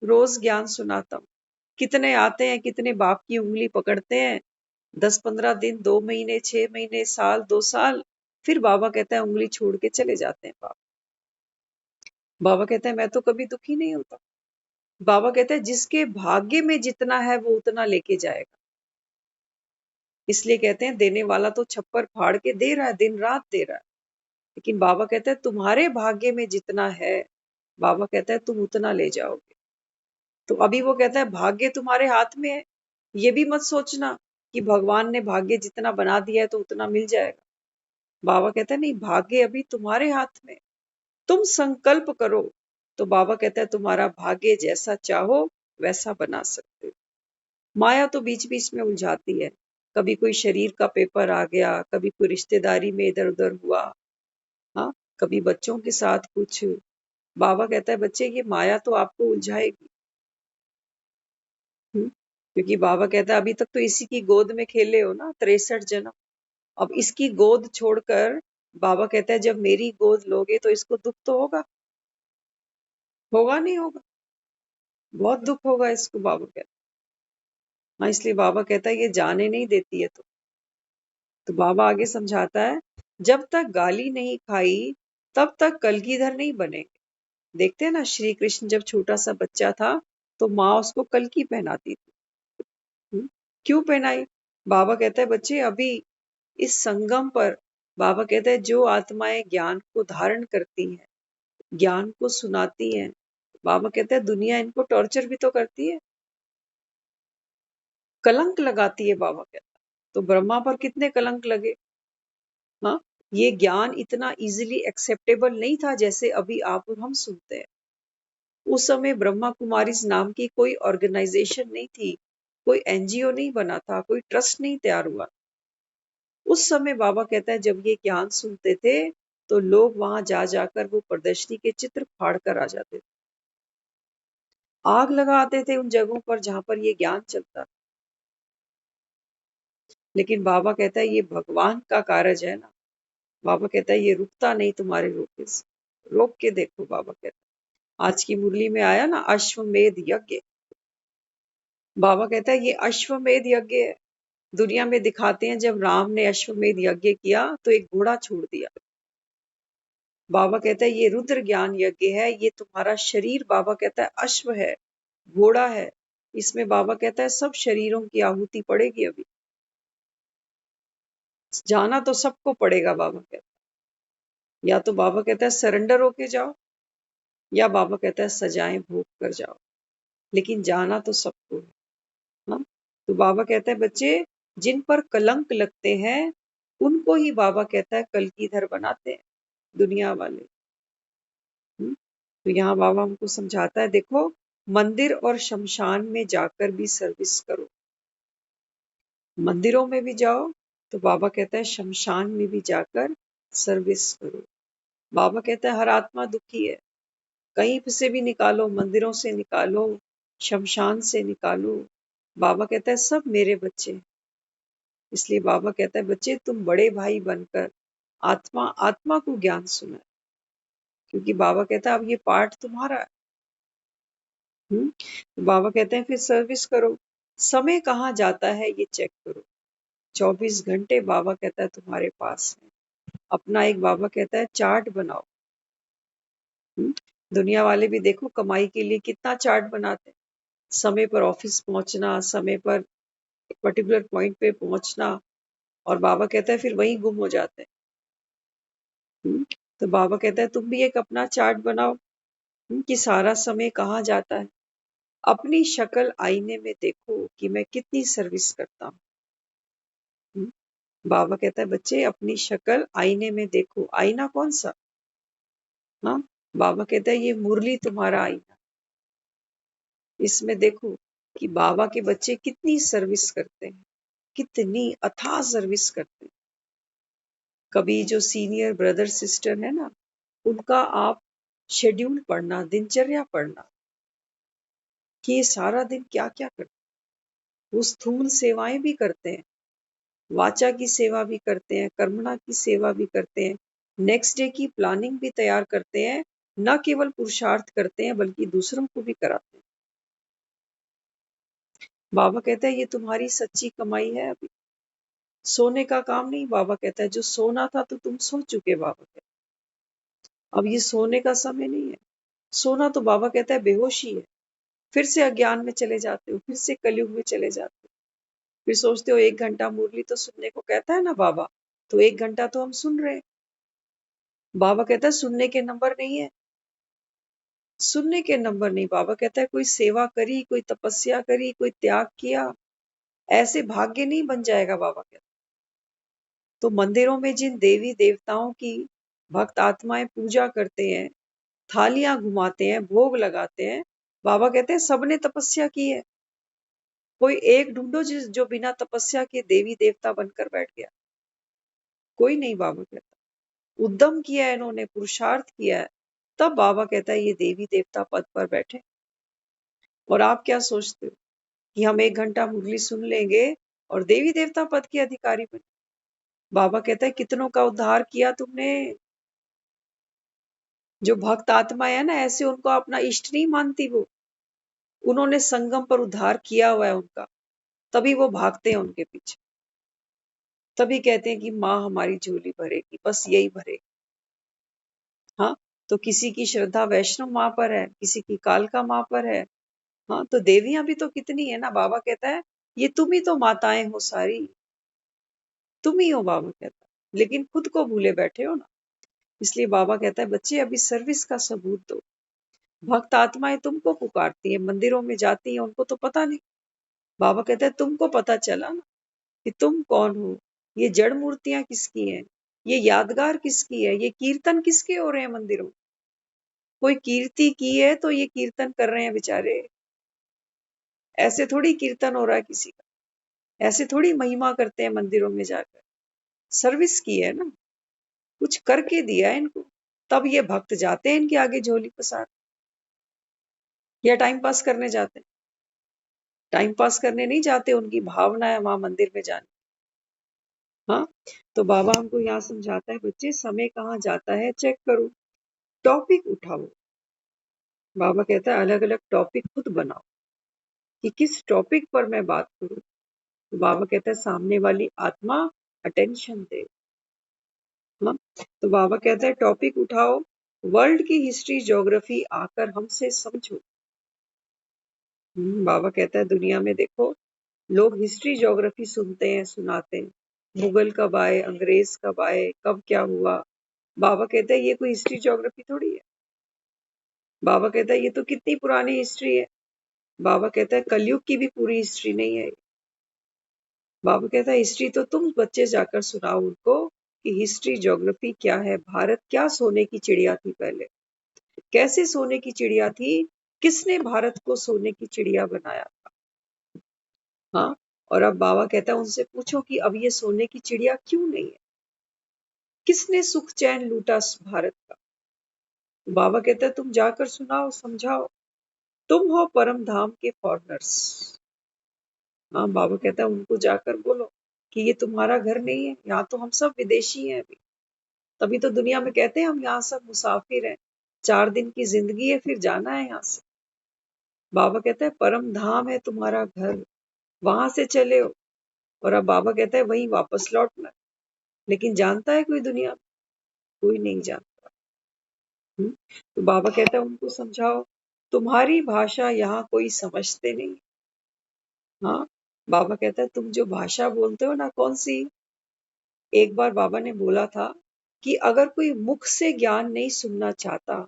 रोज ज्ञान सुनाता हूँ, कितने आते हैं, कितने बाप की उंगली पकड़ते हैं, 10-15 दिन, 2 महीने, 6 महीने, साल, 2 साल, फिर बाबा कहता है उंगली छोड़ के चले जाते हैं बाप। बाबा कहता है मैं तो कभी दुखी नहीं होता। बाबा कहता है जिसके भाग्य में जितना है वो उतना लेके जाएगा। इसलिए कहते हैं देने वाला तो छप्पर फाड़ के दे रहा है, दिन रात दे रहा है, लेकिन बाबा कहता है तुम्हारे भाग्य में जितना है, बाबा कहता है तुम उतना ले जाओगे। तो अभी वो कहता है भाग्य तुम्हारे हाथ में है। ये भी मत सोचना कि भगवान ने भाग्य जितना बना दिया है तो उतना मिल जाएगा। बाबा कहता है नहीं, भाग्य अभी तुम्हारे हाथ में है। तुम संकल्प करो तो बाबा कहता है तुम्हारा भाग्य जैसा चाहो वैसा बना सकते हो। माया तो बीच बीच में उलझाती है। कभी कोई शरीर का पेपर आ गया, कभी कोई रिश्तेदारी में इधर उधर हुआ, हाँ, कभी बच्चों के साथ कुछ। बाबा कहता है बच्चे ये माया तो आपको उलझाएगी। क्योंकि बाबा कहता है अभी तक तो इसी की गोद में खेले हो ना 63 जन्म। अब इसकी गोद छोड़कर बाबा कहता है जब मेरी गोद लोगे तो इसको दुख तो होगा, होगा नहीं होगा, बहुत दुख होगा इसको। बाबा कहता है हाँ, इसलिए बाबा कहता है ये जाने नहीं देती है। तो बाबा आगे समझाता है जब तक गाली नहीं खाई तब तक कलगीधर नहीं बनेंगे। देखते हैं ना, श्री कृष्ण जब छोटा सा बच्चा था तो माँ उसको कलकी पहनाती थी। क्यों पहनाई? बाबा कहता है बच्चे अभी इस संगम पर, बाबा कहता है जो आत्माएं ज्ञान को धारण करती हैं, ज्ञान को सुनाती हैं, बाबा कहता है दुनिया इनको टॉर्चर भी तो करती है, कलंक लगाती है। बाबा कहता है तो ब्रह्मा पर कितने कलंक लगे। हाँ, ये ज्ञान इतना इजीली एक्सेप्टेबल नहीं था जैसे अभी आप और हम सुनते हैं। उस समय ब्रह्मा कुमारीज नाम की कोई ऑर्गेनाइजेशन नहीं थी, कोई एनजीओ नहीं बना था, कोई ट्रस्ट नहीं तैयार हुआ। उस समय बाबा कहता है जब ये ज्ञान सुनते थे तो लोग वहां जा जाकर वो प्रदर्शनी के चित्र फाड़ कर आ जाते थे, आग लगा आते थे उन जगहों पर जहां पर ये ज्ञान चलता। लेकिन बाबा कहता है ये भगवान का कारज है ना। बाबा कहता है ये रुकता नहीं तुम्हारे रोके से, रोक के देखो। बाबा कहता है आज की मुरली में आया ना अश्वमेध यज्ञ, बाबा कहता है ये अश्वमेध यज्ञ है। दुनिया में दिखाते हैं जब राम ने अश्वमेध यज्ञ किया तो एक घोड़ा छोड़ दिया। बाबा कहता है ये रुद्र ज्ञान यज्ञ है, ये तुम्हारा शरीर बाबा कहता है अश्व है, घोड़ा है। इसमें बाबा कहता है सब शरीरों की आहुति पड़ेगी अभी, जाना तो सबको पड़ेगा। बाबा कहता है या तो बाबा कहता है सरेंडर होके जाओ, या बाबा कहता है सजाएं भोग कर जाओ, लेकिन जाना तो सबको है। हाँ? तो बाबा कहता है बच्चे जिन पर कलंक लगते हैं उनको ही बाबा कहता है कलगीधर बनाते हैं दुनिया वाले। तो यहाँ बाबा हमको समझाता है देखो मंदिर और शमशान में जाकर भी सर्विस करो। मंदिरों में भी जाओ तो बाबा कहता है शमशान में भी जाकर सर्विस करो। बाबा कहता है हर आत्मा दुखी है, कहीं से भी निकालो, मंदिरों से निकालो, शमशान से निकालो। बाबा कहता है सब मेरे बच्चे हैं। इसलिए बाबा कहता है बच्चे तुम बड़े भाई बनकर आत्मा आत्मा को ज्ञान सुनाए, क्योंकि बाबा कहता है अब ये पार्ट तुम्हारा है। तो बाबा कहते हैं फिर सर्विस करो, समय कहाँ जाता है ये चेक करो। 24 घंटे बाबा कहता है तुम्हारे पास है। अपना एक बाबा कहता है चार्ट बनाओ। दुनिया वाले भी देखो कमाई के लिए कितना चार्ट बनाते हैं, समय पर ऑफिस पहुंचना, समय पर पर्टिकुलर पॉइंट पे पहुंचना, और बाबा कहता है फिर वहीं गुम हो जाते हैं। तो बाबा कहता है तुम भी एक अपना चार्ट बनाओ कि सारा समय कहाँ जाता है। अपनी शक्ल आईने में देखो कि मैं कितनी सर्विस करता हूँ। बाबा कहता है बच्चे अपनी शक्ल आईने में देखो। आईना कौन सा? हाँ, बाबा कहता है ये मुरली तुम्हारा आईना। इसमें देखो कि बाबा के बच्चे कितनी सर्विस करते हैं, कितनी अथाह सर्विस करते हैं। कभी जो सीनियर ब्रदर सिस्टर है ना, उनका आप शेड्यूल पढ़ना, दिनचर्या पढ़ना कि ये सारा दिन क्या क्या करते हैं। वो स्थूल सेवाएं भी करते हैं, वाचा की सेवा भी करते हैं, कर्मणा की सेवा भी करते हैं, नेक्स्ट डे की प्लानिंग भी तैयार करते हैं। न केवल पुरुषार्थ करते हैं बल्कि दूसरों को भी कराते हैं। बाबा कहता है ये तुम्हारी सच्ची कमाई है। अभी सोने का काम नहीं। बाबा कहता है जो सोना था तो तुम सो चुके। बाबा कहता है अब ये सोने का समय नहीं है। सोना तो बाबा कहता है बेहोशी है, फिर से अज्ञान में चले जाते हो, फिर से कलयुग में चले जाते हो। फिर सोचते हो 1 घंटा मुरली तो सुनने को कहता है ना बाबा, तो 1 घंटा तो हम सुन रहे हैं। बाबा कहता है सुनने के नंबर नहीं है, सुनने के नंबर नहीं। बाबा कहता है कोई सेवा करी, कोई तपस्या करी, कोई त्याग किया, ऐसे भाग्य नहीं बन जाएगा। बाबा कहता तो मंदिरों में जिन देवी देवताओं की भक्त आत्माएं पूजा करते हैं, थालियां घुमाते हैं, भोग लगाते हैं, बाबा कहते हैं सबने तपस्या की है। कोई एक ढूंढो जो बिना तपस्या के देवी देवता बनकर बैठ गया। कोई नहीं। बाबा कहता उद्यम किया है इन्होंने, पुरुषार्थ किया है, तब बाबा कहता है ये देवी देवता पद पर बैठे। और आप क्या सोचते हो कि हम 1 घंटा मुरली सुन लेंगे और देवी देवता पद के अधिकारी बने? बाबा कहता है कितनों का उद्धार किया तुमने। जो भक्त आत्मा है ना, ऐसे उनको अपना इष्ट नहीं मानती वो। उन्होंने संगम पर उद्धार किया हुआ है उनका, तभी वो भागते हैं उनके पीछे। तभी कहते हैं कि माँ हमारी झोली भरेगी, बस यही भरेगी। हाँ, तो किसी की श्रद्धा वैष्णव माँ पर है, किसी की कालका माँ पर है। हाँ, तो देवियां भी तो कितनी है ना। बाबा कहता है ये तुम ही तो माताएं हो सारी, तुम ही हो। बाबा कहता है लेकिन खुद को भूले बैठे हो ना। इसलिए बाबा कहता है बच्चे अभी सर्विस का सबूत दो। भक्त आत्माएं तुमको पुकारती है, मंदिरों में जाती है, उनको तो पता नहीं। बाबा कहता है तुमको पता चला ना कि तुम कौन हो। ये जड़ मूर्तियां किसकी हैं, ये यादगार किसकी है, ये कीर्तन किसके हो रहे हैं मंदिरों में? कोई कीर्ति की है तो ये कीर्तन कर रहे हैं बेचारे। ऐसे थोड़ी कीर्तन हो रहा है किसी का, ऐसे थोड़ी महिमा करते हैं मंदिरों में जाकर। सर्विस की है ना, कुछ करके दिया है इनको, तब ये भक्त जाते हैं इनके आगे झोली पसार। या टाइम पास करने जाते हैं? टाइम पास करने नहीं जाते, उनकी भावना है वहां मंदिर में जाने। हाँ, तो बाबा हमको यहाँ समझाता है बच्चे समय कहाँ जाता है चेक करो, टॉपिक उठाओ। बाबा कहता है अलग अलग टॉपिक खुद बनाओ कि किस टॉपिक पर मैं बात करूं। तो बाबा कहता है सामने वाली आत्मा अटेंशन दे। हाँ, तो बाबा कहता है टॉपिक उठाओ, वर्ल्ड की हिस्ट्री ज्योग्राफी आकर हमसे समझो। बाबा कहता है दुनिया में देखो, लोग हिस्ट्री ज्योग्राफी सुनते हैं, सुनाते हैं, मुगल कब आए, अंग्रेज कब आए, कब क्या हुआ। बाबा कहता है ये कोई हिस्ट्री ज्योग्राफी थोड़ी है। बाबा कहता है ये तो कितनी पुरानी हिस्ट्री है। बाबा कहता है कलयुग की भी पूरी हिस्ट्री नहीं है। बाबा कहता है हिस्ट्री तो तुम बच्चे जाकर सुनाओ उनको कि हिस्ट्री ज्योग्राफी क्या है। भारत क्या सोने की चिड़िया थी पहले, कैसे सोने की चिड़िया थी, किसने भारत को सोने की चिड़िया बनाया था। हाँ, और अब बाबा कहता है उनसे पूछो कि अब ये सोने की चिड़िया क्यों नहीं है, किसने सुख चैन लूटा भारत का। तो बाबा कहता है तुम जाकर सुनाओ, समझाओ, तुम हो परम धाम के फॉरनर्स। हाँ, बाबा कहता है उनको जाकर बोलो कि ये तुम्हारा घर नहीं है, यहाँ तो हम सब विदेशी हैं अभी। तभी तो दुनिया में कहते हैं हम यहाँ सब मुसाफिर हैं, 4 दिन की जिंदगी है, फिर जाना है यहाँ से। बाबा कहता है परम धाम है तुम्हारा घर, वहां से चले हो। और अब बाबा कहता है वहीं वापस लौटना है। लेकिन जानता है कोई दुनिया में? कोई नहीं जानता। हम्म? तो बाबा कहता है उनको समझाओ, तुम्हारी भाषा यहाँ कोई समझते नहीं। हाँ, बाबा कहता है तुम जो भाषा बोलते हो ना, कौन सी। एक बार बाबा ने बोला था कि अगर कोई मुख से ज्ञान नहीं सुनना चाहता,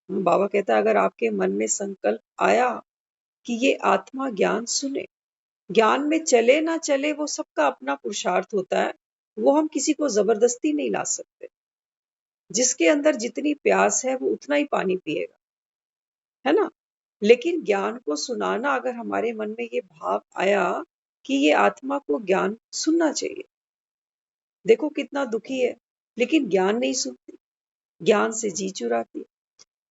बाबा कहता है अगर आपके मन में संकल्प आया कि ये आत्मा ज्ञान सुने, ज्ञान में चले ना चले वो सबका अपना पुरुषार्थ होता है, वो हम किसी को जबरदस्ती नहीं ला सकते। जिसके अंदर जितनी प्यास है वो उतना ही पानी पिएगा, है ना। लेकिन ज्ञान को सुनाना, अगर हमारे मन में ये भाव आया कि ये आत्मा को ज्ञान सुनना चाहिए, देखो कितना दुखी है, लेकिन ज्ञान नहीं सुनती, ज्ञान से जी चुराती है।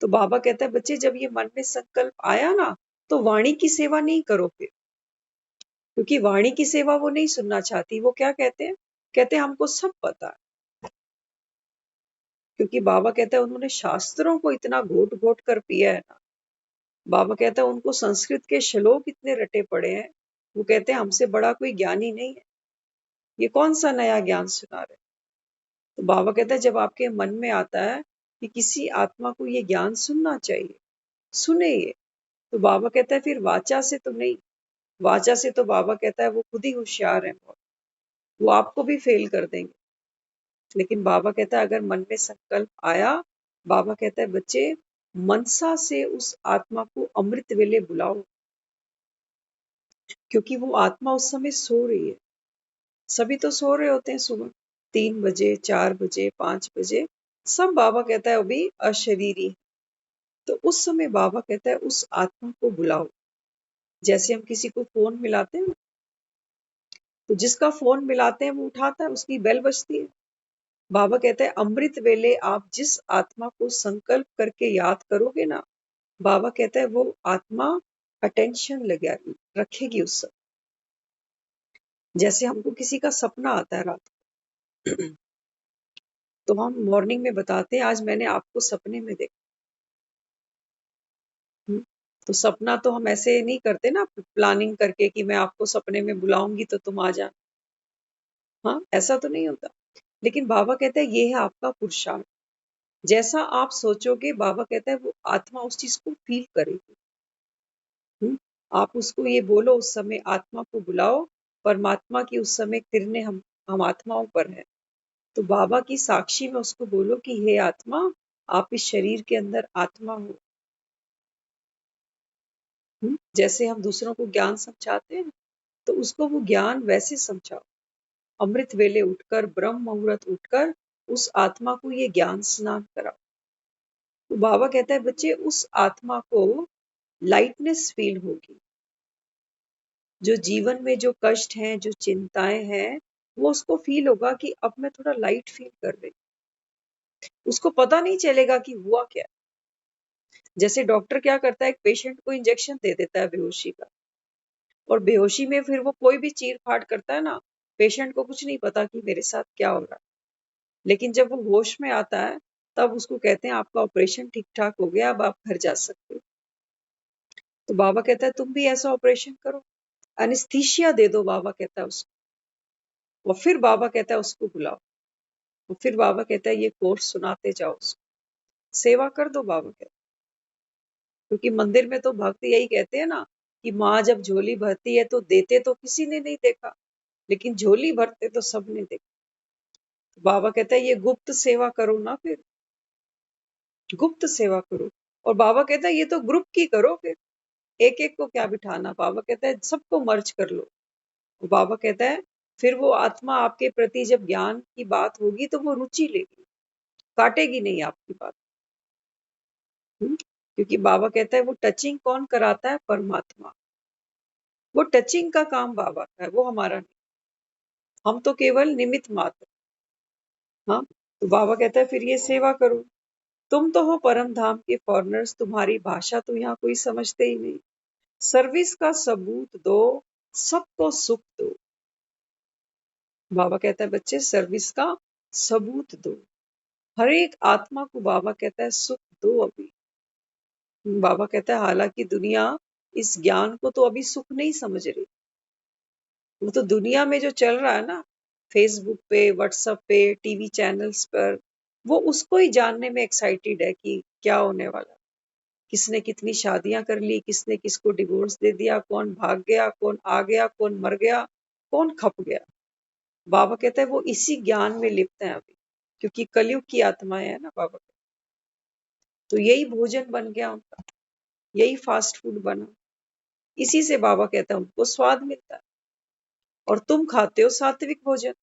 तो बाबा कहता है बच्चे जब ये मन में संकल्प आया ना, तो वाणी की सेवा नहीं करो फिर, क्योंकि वाणी की सेवा वो नहीं सुनना चाहती। वो क्या कहते हैं, कहते हैं हमको सब पता है। क्योंकि बाबा कहता है उन्होंने शास्त्रों को इतना घोट घोट कर पिया है ना। बाबा कहता है उनको संस्कृत के श्लोक इतने रटे पड़े हैं, वो कहते हैं हमसे बड़ा कोई ज्ञानी नहीं है, ये कौन सा नया ज्ञान सुना रहे। तो बाबा कहता है जब आपके मन में आता है कि किसी आत्मा को ये ज्ञान सुनना चाहिए, सुने ये। तो बाबा कहता है फिर वाचा से तो नहीं, वाचा से तो बाबा कहता है वो खुद ही होशियार है बहुत, वो आपको भी फेल कर देंगे। लेकिन बाबा कहता है अगर मन में संकल्प आया, बाबा कहता है बच्चे मनसा से उस आत्मा को अमृत वेले बुलाओ, क्योंकि वो आत्मा उस समय सो रही है। सभी तो सो रहे होते हैं सुबह 3 बजे, 4 बजे, 5 बजे, सब बाबा कहता है अभी अशरीरी है। तो उस समय बाबा कहता है उस आत्मा को बुलाओ। जैसे हम किसी को फोन मिलाते हैं, तो जिसका फोन मिलाते हैं वो उठाता है, उसकी बेल बजती है। बाबा कहते हैं अमृत वेले आप जिस आत्मा को संकल्प करके याद करोगे ना, बाबा कहता है वो आत्मा अटेंशन लगा रखेगी उस समय। जैसे हमको किसी का सपना आता है रात को, तो हम मॉर्निंग में बताते हैं आज मैंने आपको सपने में देखा। तो सपना तो हम ऐसे नहीं करते ना प्लानिंग करके कि मैं आपको सपने में बुलाऊंगी तो तुम आ जाना। हाँ, ऐसा तो नहीं होता। लेकिन बाबा कहता है ये है आपका पुरुषार्थ। जैसा आप सोचोगे, बाबा कहता है वो आत्मा उस चीज को फील करेगी। आप उसको ये बोलो, उस समय आत्मा को बुलाओ, परमात्मा की उस समय किरणें हम आत्माओं पर है। तो बाबा की साक्षी में उसको बोलो कि हे आत्मा, आप इस शरीर के अंदर आत्मा हो। जैसे हम दूसरों को ज्ञान समझाते हैं, तो उसको वो ज्ञान वैसे समझाओ। अमृत वेले उठकर, ब्रह्म मुहूर्त उठकर उस आत्मा को ये ज्ञान स्नान कराओ। तो बाबा कहता है बच्चे उस आत्मा को लाइटनेस फील होगी। जो जीवन में जो कष्ट हैं, जो चिंताएं हैं, वो उसको फील होगा कि अब मैं थोड़ा लाइट फील कर रही। उसको पता नहीं चलेगा कि हुआ क्या। जैसे डॉक्टर क्या करता है, एक पेशेंट को इंजेक्शन दे देता है बेहोशी का, और बेहोशी में फिर वो कोई भी चीर फाड़ करता है ना, पेशेंट को कुछ नहीं पता कि मेरे साथ क्या हो रहा है। लेकिन जब वो होश में आता है, तब उसको कहते हैं आपका ऑपरेशन ठीक ठाक हो गया, अब आप घर जा सकते हो। तो बाबा कहता है तुम भी ऐसा ऑपरेशन करो, एनेस्थीसिया दे दो, बाबा कहता है उसको। और फिर बाबा कहता है उसको बुलाओ, और फिर बाबा कहता है ये कोर्स सुनाते जाओ उसको, सेवा कर दो, बाबा कहता है। क्योंकि मंदिर में तो भक्त यही कहते हैं ना कि माँ जब झोली भरती है तो देते तो किसी ने नहीं देखा, लेकिन झोली भरते तो सबने देखा। तो बाबा कहता है ये गुप्त सेवा करो ना, फिर गुप्त सेवा करो। और बाबा कहता है ये तो ग्रुप की करो, फिर एक एक को क्या बिठाना। बाबा कहता है सबको मर्ज कर लो। और बाबा कहता है फिर वो आत्मा आपके प्रति जब ज्ञान की बात होगी तो वो रुचि लेगी, काटेगी नहीं आपकी बात। क्योंकि बाबा कहता है वो टचिंग कौन कराता है, परमात्मा। वो टचिंग का काम बाबा का है, वो हमारा नहीं। हम तो केवल निमित्त मात्र। हाँ, तो बाबा कहता है फिर ये सेवा करो। तुम तो हो परम धाम के फॉरनर्स, तुम्हारी भाषा तो यहाँ कोई समझते ही नहीं। सर्विस का सबूत दो, सबको सुख दो। बाबा कहता है बच्चे सर्विस का सबूत दो। हर एक आत्मा को बाबा कहता है सुख दो अभी। बाबा कहता है हालांकि दुनिया इस ज्ञान को तो अभी सुख नहीं समझ रही। वो तो दुनिया में जो चल रहा है ना, फेसबुक पे, व्हाट्सएप पे, टीवी चैनल्स पर, वो उसको ही जानने में एक्साइटेड है कि क्या होने वाला। किसने कितनी शादियां कर ली, किसने किसको डिवोर्स दे दिया, कौन भाग गया, कौन आ गया, कौन मर गया, कौन खप गया। बाबा कहता है वो इसी ज्ञान में लिप्त है अभी, क्योंकि कलयुग की आत्माएं है ना बाबा। तो यही भोजन बन गया उनका, यही फास्ट फूड बना। इसी से बाबा कहता है उनको स्वाद मिलता है। और तुम खाते हो सात्विक भोजन।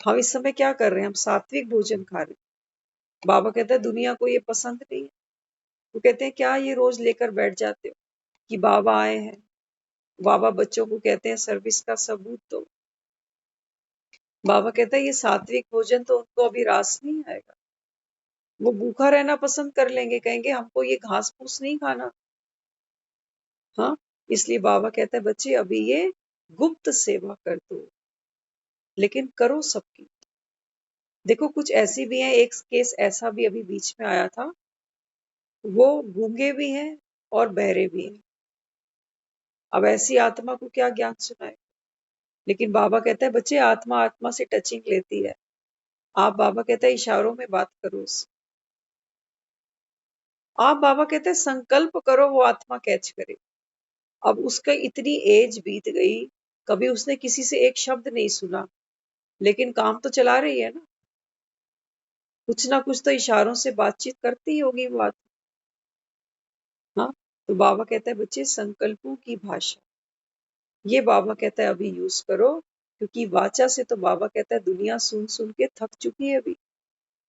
हम इस समय क्या कर रहे हैं, हम सात्विक भोजन खा रहे हैं। बाबा कहता है दुनिया को ये पसंद नहीं है। वो कहते हैं क्या ये रोज लेकर बैठ जाते हो कि बाबा आए हैं। बाबा बच्चों को कहते हैं सर्विस का सबूत दो। बाबा कहता है ये सात्विक भोजन तो उनको अभी रास नहीं आएगा। वो भूखा रहना पसंद कर लेंगे, कहेंगे हमको ये घास फूस नहीं खाना। हाँ, इसलिए बाबा कहता है बच्चे अभी ये गुप्त सेवा कर दो, लेकिन करो सबकी। देखो कुछ ऐसी भी हैं, एक केस ऐसा भी अभी बीच में आया था, वो गूंगे भी हैं और बहरे भी हैं। अब ऐसी आत्मा को क्या ज्ञान सुनाए। लेकिन बाबा कहता है बच्चे आत्मा आत्मा से टचिंग लेती है। आप बाबा कहता है इशारों में बात करो उससे। आप बाबा कहते हैं संकल्प करो वो आत्मा कैच करे। अब उसका इतनी एज बीत गई, कभी उसने किसी से एक शब्द नहीं सुना, लेकिन काम तो चला रही है ना। कुछ ना कुछ तो इशारों से बातचीत करती ही होगी वो आत्मा। हाँ, तो बाबा कहता है बच्चे संकल्पों की भाषा, ये बाबा कहता है अभी यूज करो, क्योंकि वाचा से तो बाबा कहता है दुनिया सुन सुन के थक चुकी है अभी।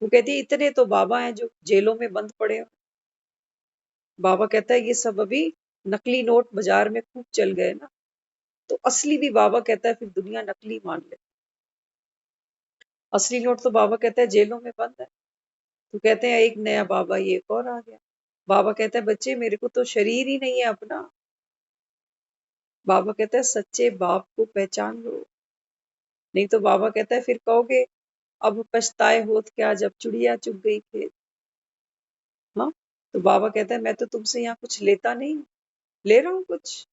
वो कहती है इतने तो बाबा हैं जो जेलों में बंद पड़े हैं। बाबा कहता है ये सब अभी नकली नोट बाजार में खूब चल गए ना, तो असली भी बाबा कहता है फिर दुनिया नकली मान ले। असली नोट तो बाबा कहता है जेलों में बंद है। तो कहते हैं एक नया बाबा ये एक और आ गया। बाबा कहता है बच्चे मेरे को तो शरीर ही नहीं है अपना। बाबा कहता है सच्चे बाप को पहचान लो, नहीं तो बाबा कहता है फिर कहोगे अब पछताए होत क्या जब चिड़िया चुग गई खेत। हाँ, तो बाबा कहता है मैं तो तुमसे यहाँ कुछ लेता नहीं हूँ, ले रहा हूँ कुछ।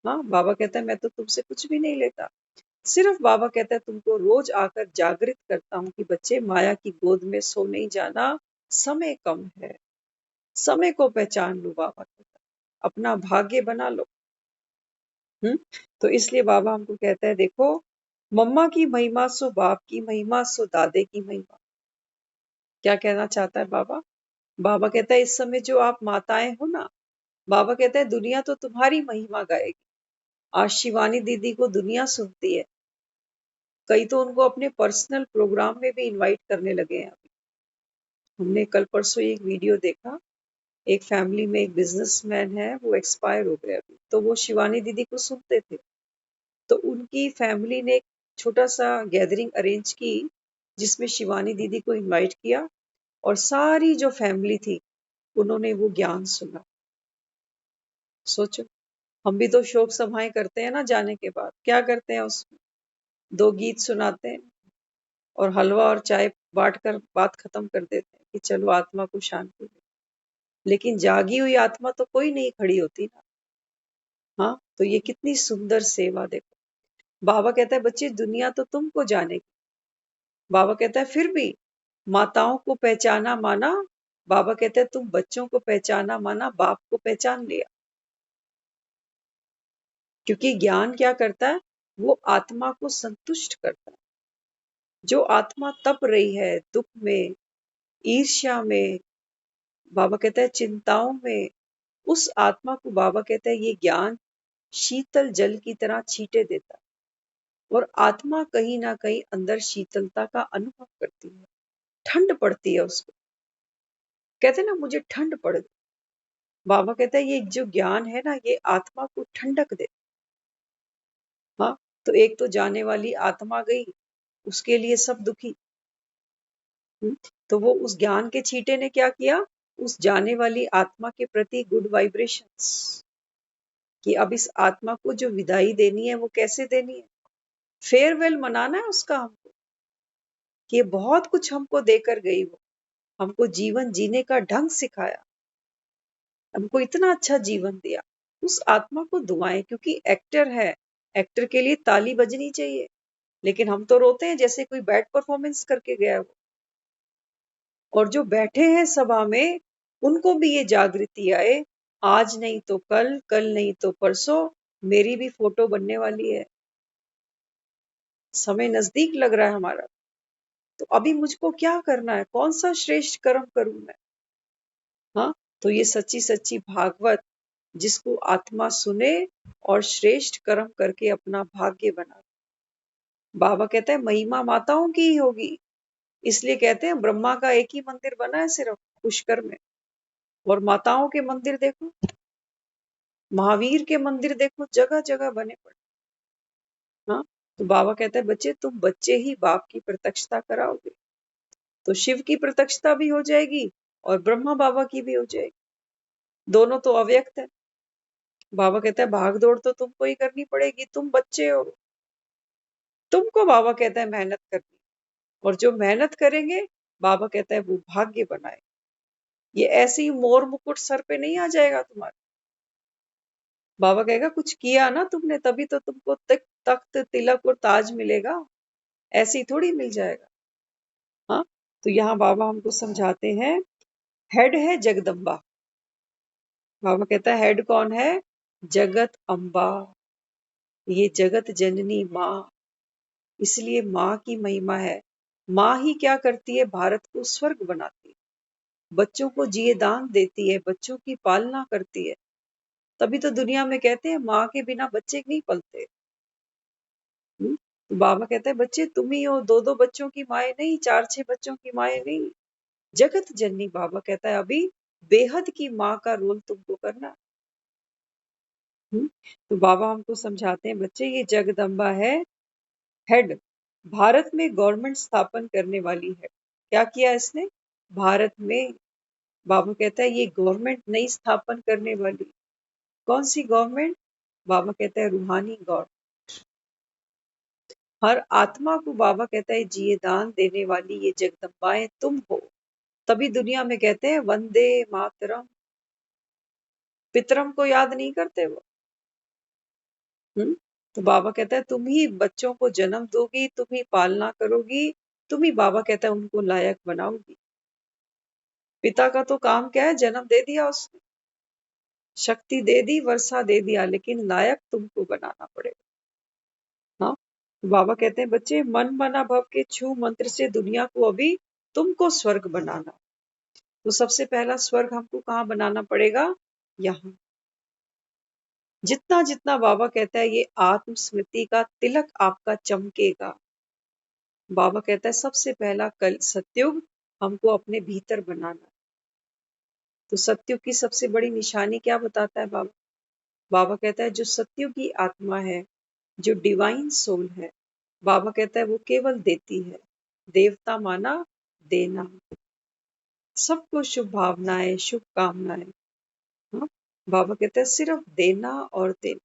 हाँ, बाबा कहता है मैं तो तुमसे कुछ भी नहीं लेता, सिर्फ बाबा कहता है तुमको रोज आकर जागृत करता हूँ कि बच्चे माया की गोद में सो नहीं जाना, समय कम है, समय को पहचान लो। बाबा कहता है अपना भाग्य बना लो। हम्म, तो इसलिए बाबा हमको कहता है देखो, मम्मा की महिमा सो बाप की महिमा सो दादे की महिमा। क्या कहना चाहता है बाबा? बाबा कहता है इस समय जो आप माताएं हो ना, बाबा कहता है दुनिया तो तुम्हारी महिमा गाएगी। आज शिवानी दीदी को दुनिया सुनती है, कई तो उनको अपने पर्सनल प्रोग्राम में भी इनवाइट करने लगे हैं अभी। हमने कल परसों एक वीडियो देखा, एक फैमिली में एक बिजनेसमैन है, वो एक्सपायर हो गए अभी, तो वो शिवानी दीदी को सुनते थे। तो उनकी फैमिली ने एक छोटा सा गैदरिंग अरेंज की, जिसमें शिवानी दीदी को इनवाइट किया, और सारी जो फैमिली थी उन्होंने वो ज्ञान सुना। सोचो, हम भी तो शोक सभाएं करते हैं ना, जाने के बाद क्या करते हैं, उसमें दो गीत सुनाते हैं और हलवा और चाय बांट कर बात खत्म कर देते हैं कि चलो आत्मा को शांति दे। लेकिन जागी हुई आत्मा तो कोई नहीं खड़ी होती ना। हाँ, तो ये कितनी सुंदर सेवा देखो। बाबा कहता है बच्चे दुनिया तो तुमको जानेगी। बाबा कहता है फिर भी माताओं को पहचाना माना। बाबा कहता है तुम बच्चों को पहचाना माना, बाप को पहचान लिया। क्योंकि ज्ञान क्या करता है, वो आत्मा को संतुष्ट करता है। जो आत्मा तप रही है दुख में, ईर्ष्या में, बाबा कहता है चिंताओं में, उस आत्मा को बाबा कहता है ये ज्ञान शीतल जल की तरह छींटे देता है, और आत्मा कहीं ना कहीं अंदर शीतलता का अनुभव करती है, ठंड पड़ती है उसको। कहते हैं ना मुझे ठंड पड़ गई। बाबा कहता है ये जो ज्ञान है ना, ये आत्मा को ठंडक दे। हाँ, तो एक तो जाने वाली आत्मा गई, उसके लिए सब दुखी। तो वो उस ज्ञान के छींटे ने क्या किया, उस जाने वाली आत्मा के प्रति गुड वाइब्रेशंस, कि अब इस आत्मा को जो विदाई देनी है वो कैसे देनी है, फेयरवेल मनाना है उसका हमको, कि ये बहुत कुछ हमको देकर गई, वो हमको जीवन जीने का ढंग सिखाया, हमको इतना अच्छा जीवन दिया। उस आत्मा को दुआएं, क्योंकि एक्टर है, एक्टर के लिए ताली बजनी चाहिए, लेकिन हम तो रोते हैं जैसे कोई बैड परफॉर्मेंस करके गया वो। और जो बैठे हैं सभा में, उनको भी ये जागृति आए, आज नहीं तो कल, कल नहीं तो परसों मेरी भी फोटो बनने वाली है, समय नजदीक लग रहा है हमारा। तो अभी मुझको क्या करना है, कौन सा श्रेष्ठ कर्म करूं मैं। हाँ, तो ये सच्ची सच्ची भागवत जिसको आत्मा सुने और श्रेष्ठ कर्म करके अपना भाग्य बना। बाबा कहता है महिमा माताओं की ही होगी, इसलिए कहते हैं ब्रह्मा का एक ही मंदिर बना है सिर्फ पुष्कर में, और माताओं के मंदिर देखो, महावीर के मंदिर देखो, जगह जगह बने पड़े। हाँ, तो बाबा कहता है बच्चे तुम बच्चे ही बाप की प्रत्यक्षता कराओगे, तो शिव की प्रत्यक्षता भी हो जाएगी और ब्रह्मा बाबा की भी हो जाएगी। दोनों तो अव्यक्त है। बाबा कहता है भाग दौड़ तो तुमको ही करनी पड़ेगी, तुम बच्चे हो, तुमको बाबा कहता है मेहनत करनी, और जो मेहनत करेंगे बाबा कहता है वो भाग्य बनाए। ये ऐसे ही मोर मुकुट सर पे नहीं आ जाएगा तुम्हारे। बाबा कहेगा कुछ किया ना तुमने, तभी तो तुमको तख्त तिलक और ताज मिलेगा, ऐसे ही थोड़ी मिल जाएगा। हाँ, तो यहाँ बाबा हमको समझाते हैं हेड है जगदम्बा। बाबा कहता है हेड कौन है, जगत अम्बा, ये जगत जननी माँ, इसलिए माँ की महिमा है। माँ ही क्या करती है, भारत को स्वर्ग बनाती है। बच्चों को जिए दान देती है, बच्चों की पालना करती है। तभी तो दुनिया में कहते हैं माँ के बिना बच्चे नहीं पलते। तो बाबा कहता है बच्चे तुम ही हो, दो दो बच्चों की माए नहीं, चार छह बच्चों की माए नहीं, जगत जननी। बाबा कहता है अभी बेहद की माँ का रोल तुमको करना। तो बाबा हमको समझाते हैं बच्चे ये जगदम्बा है हेड, भारत में गवर्नमेंट स्थापन करने वाली है। क्या किया इसने भारत में? बाबा कहता है ये गवर्नमेंट नहीं स्थापन करने वाली। कौन सी गवर्नमेंट? बाबा कहता है रूहानी गवर्नमेंट। हर आत्मा को बाबा कहता है जिए दान देने वाली ये जगदम्बाएं तुम हो। तभी दुनिया में कहते हैं वंदे मातरम। पितरम को याद नहीं करते वो। तो बाबा कहता है तुम ही बच्चों को जन्म दोगी, तुम ही पालना करोगी, तुम ही बाबा कहता है उनको लायक बनाओगी। पिता का तो काम क्या है? जन्म दे दिया उसने, शक्ति दे दी, वर्षा दे दिया, लेकिन लायक तुमको बनाना पड़ेगा। हाँ, तो बाबा कहते हैं बच्चे मन मना भव के छू मंत्र से दुनिया को अभी तुमको स्वर्ग बनाना। तो सबसे पहला स्वर्ग हमको कहाँ बनाना पड़ेगा? यहाँ। जितना जितना बाबा कहता है ये आत्म स्मृति का तिलक आपका चमकेगा। बाबा कहता है सबसे पहला कल सत्युग हमको अपने भीतर बनाना। तो सत्युग की सबसे बड़ी निशानी क्या बताता है बाबा? बाबा कहता है जो सत्युग की आत्मा है, जो डिवाइन सोल है, बाबा कहता है वो केवल देती है। देवता माना देना, सबको शुभ भावनाएं, शुभकामनाएं। हाँ? बाबा कहता है सिर्फ देना और देना,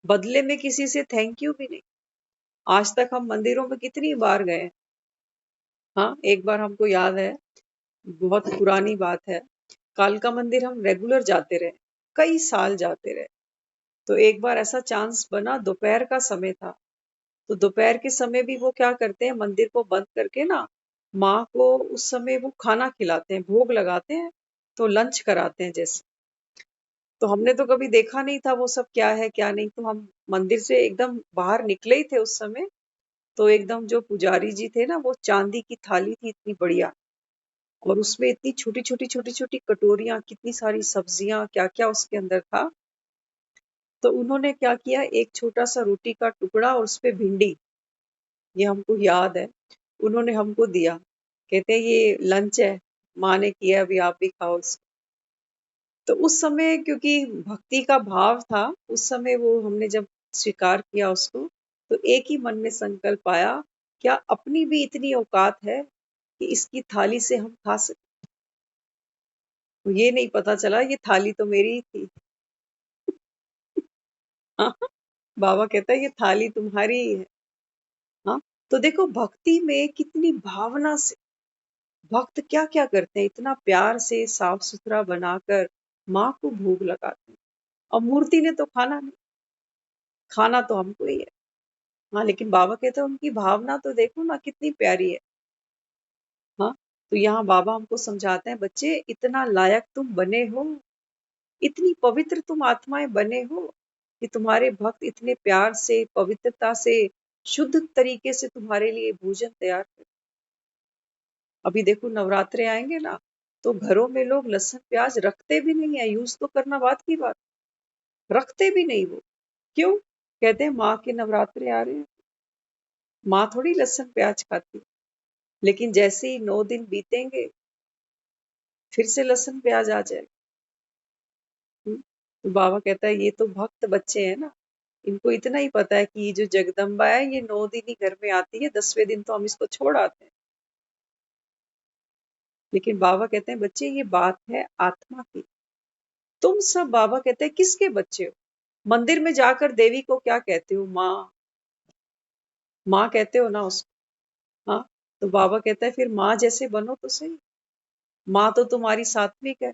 बदले में किसी से थैंक यू भी नहीं। आज तक हम मंदिरों में कितनी बार गए? हाँ, एक बार हमको याद है, बहुत पुरानी बात है, कालका मंदिर हम रेगुलर जाते रहे, कई साल जाते रहे। तो एक बार ऐसा चांस बना, दोपहर का समय था। तो दोपहर के समय भी वो क्या करते हैं, मंदिर को बंद करके ना माँ को उस समय वो खाना खिलाते हैं, भोग लगाते हैं, तो लंच कराते हैं जैसे। तो हमने तो कभी देखा नहीं था वो सब क्या है क्या नहीं। तो हम मंदिर से एकदम बाहर निकले ही थे उस समय। तो एकदम जो पुजारी जी थे ना, वो चांदी की थाली थी इतनी बढ़िया, और उसमें इतनी छोटी छोटी कटोरियां, कितनी सारी सब्जियां, क्या क्या उसके अंदर था। तो उन्होंने क्या किया, एक छोटा सा रोटी का टुकड़ा और उस पे भिंडी, ये हमको याद है, उन्होंने हमको दिया। कहते हैं ये लंच है, माँ ने किया, अभी आप भी खाओ इसको। तो उस समय क्योंकि भक्ति का भाव था, उस समय वो हमने जब स्वीकार किया उसको, तो एक ही मन में संकल्प आया, क्या अपनी भी इतनी औकात है कि इसकी थाली से हम खा सकें? तो ये नहीं पता चला ये थाली तो मेरी ही थी। हाँ, बाबा कहता है ये थाली तुम्हारी ही है। हाँ, तो देखो भक्ति में कितनी भावना से भक्त क्या क्या करते हैं, इतना प्यार से साफ सुथरा बनाकर माँ को भोग लगाते हैं। और मूर्ति ने तो खाना नहीं, खाना तो हमको ही है। हाँ, लेकिन बाबा कहते हैं उनकी भावना तो देखो ना कितनी प्यारी है। हाँ, तो यहाँ बाबा हमको समझाते हैं बच्चे इतना लायक तुम बने हो, इतनी पवित्र तुम आत्माएं बने हो कि तुम्हारे भक्त इतने प्यार से, पवित्रता से, शुद्ध तरीके से तुम्हारे लिए भोजन तैयार कर। अभी देखो नवरात्रे आएंगे ना, तो घरों में लोग लहसुन प्याज रखते भी नहीं है, यूज तो करना बात की बात, रखते भी नहीं वो। क्यों? कहते हैं माँ के नवरात्रे आ रहे हैं, माँ थोड़ी लहसुन प्याज खाती। लेकिन जैसे ही 9 दिन बीतेंगे, फिर से लहसुन प्याज आ जाएगा। तो बाबा कहता है ये तो भक्त बच्चे हैं ना, इनको इतना ही पता है कि ये जो जगदम्बा है ये 9 दिन ही घर में आती है, 10वें दिन तो हम इसको छोड़ आते हैं। लेकिन बाबा कहते हैं बच्चे ये बात है आत्मा की। तुम सब बाबा कहते हैं किसके बच्चे हो? मंदिर में जाकर देवी को क्या कहते हो? माँ, माँ कहते हो ना उसको। हाँ, तो बाबा कहता है फिर माँ जैसे बनो तो सही। माँ तो तुम्हारी सात्विक है,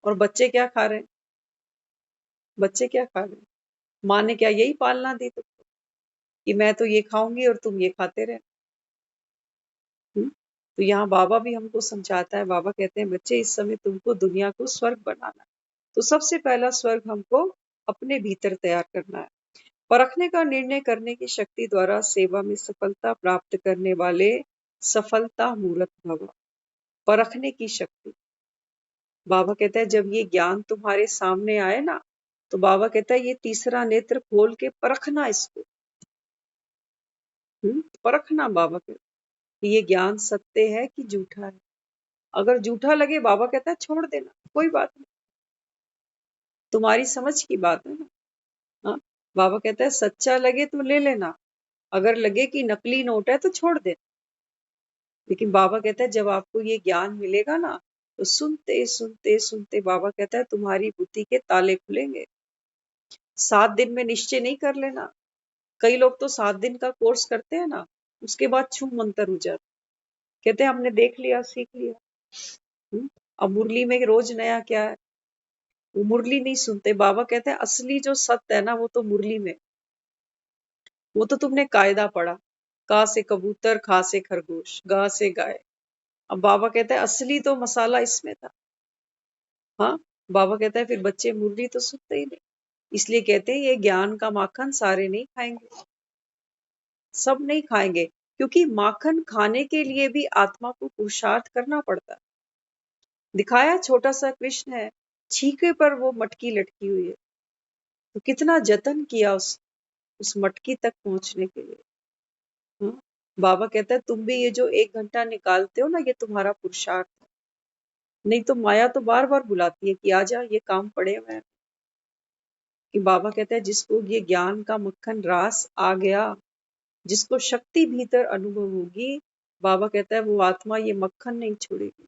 और बच्चे क्या खा रहे हैं? बच्चे क्या खा रहे हैं? माँ ने क्या यही पालना दी तुमको कि मैं तो ये खाऊंगी और तुम ये खाते रहे? तो यहाँ बाबा भी हमको समझाता है, बाबा कहते हैं बच्चे इस समय तुमको दुनिया को स्वर्ग बनाना है। तो सबसे पहला स्वर्ग हमको अपने भीतर तैयार करना है। परखने का निर्णय करने की शक्ति द्वारा सेवा में सफलता प्राप्त करने वाले सफलता मूर्त भव। परखने की शक्ति, बाबा कहता है जब ये ज्ञान तुम्हारे सामने आए ना, तो बाबा कहता है ये तीसरा नेत्र खोल के परखना इसको। परखना, बाबा कहता है ये ज्ञान सत्य है कि झूठा है। अगर झूठा लगे बाबा कहता है छोड़ देना, कोई बात नहीं, तुम्हारी समझ की बात है ना। हाँ, बाबा कहता है सच्चा लगे तो ले लेना, अगर लगे कि नकली नोट है तो छोड़ देना। लेकिन बाबा कहता है जब आपको ये ज्ञान मिलेगा ना, तो सुनते सुनते सुनते बाबा कहता है तुम्हारी बुद्धि के ताले खुलेंगे। 7 दिन में निश्चय नहीं कर लेना। कई लोग तो 7 दिन का कोर्स करते हैं ना, उसके बाद छू मंतर हो जाता, कहते हैं हमने देख लिया, सीख लिया। अब मुरली में रोज नया क्या है, वो मुरली नहीं सुनते। बाबा कहते हैं असली जो सत्य है ना, वो तो मुरली में, वो तो तुमने कायदा पढ़ा, का से कबूतर, खा से खरगोश, गा से गाय। अब बाबा कहते हैं असली तो मसाला इसमें था। हाँ, बाबा कहता है फिर बच्चे मुरली तो सुनते ही नहीं। इसलिए कहते हैं ये ज्ञान का माखन सारे नहीं खाएंगे, सब नहीं खाएंगे, क्योंकि माखन खाने के लिए भी आत्मा को पुरुषार्थ करना पड़ता है। दिखाया छोटा सा कृष्ण है, छीके पर वो मटकी लटकी हुई है, तो कितना जतन किया उस मटकी तक पहुंचने के लिए। हाँ? बाबा कहता है तुम भी ये जो 1 घंटा निकालते हो ना, ये तुम्हारा पुरुषार्थ है। नहीं तो माया तो बार बार बुलाती है कि आजा, ये काम पड़े हुए हैं। कि बाबा कहता है जिसको ये ज्ञान का मक्खन रास आ गया, जिसको शक्ति भीतर अनुभव होगी, बाबा कहता है वो आत्मा ये मक्खन नहीं छोड़ेगी,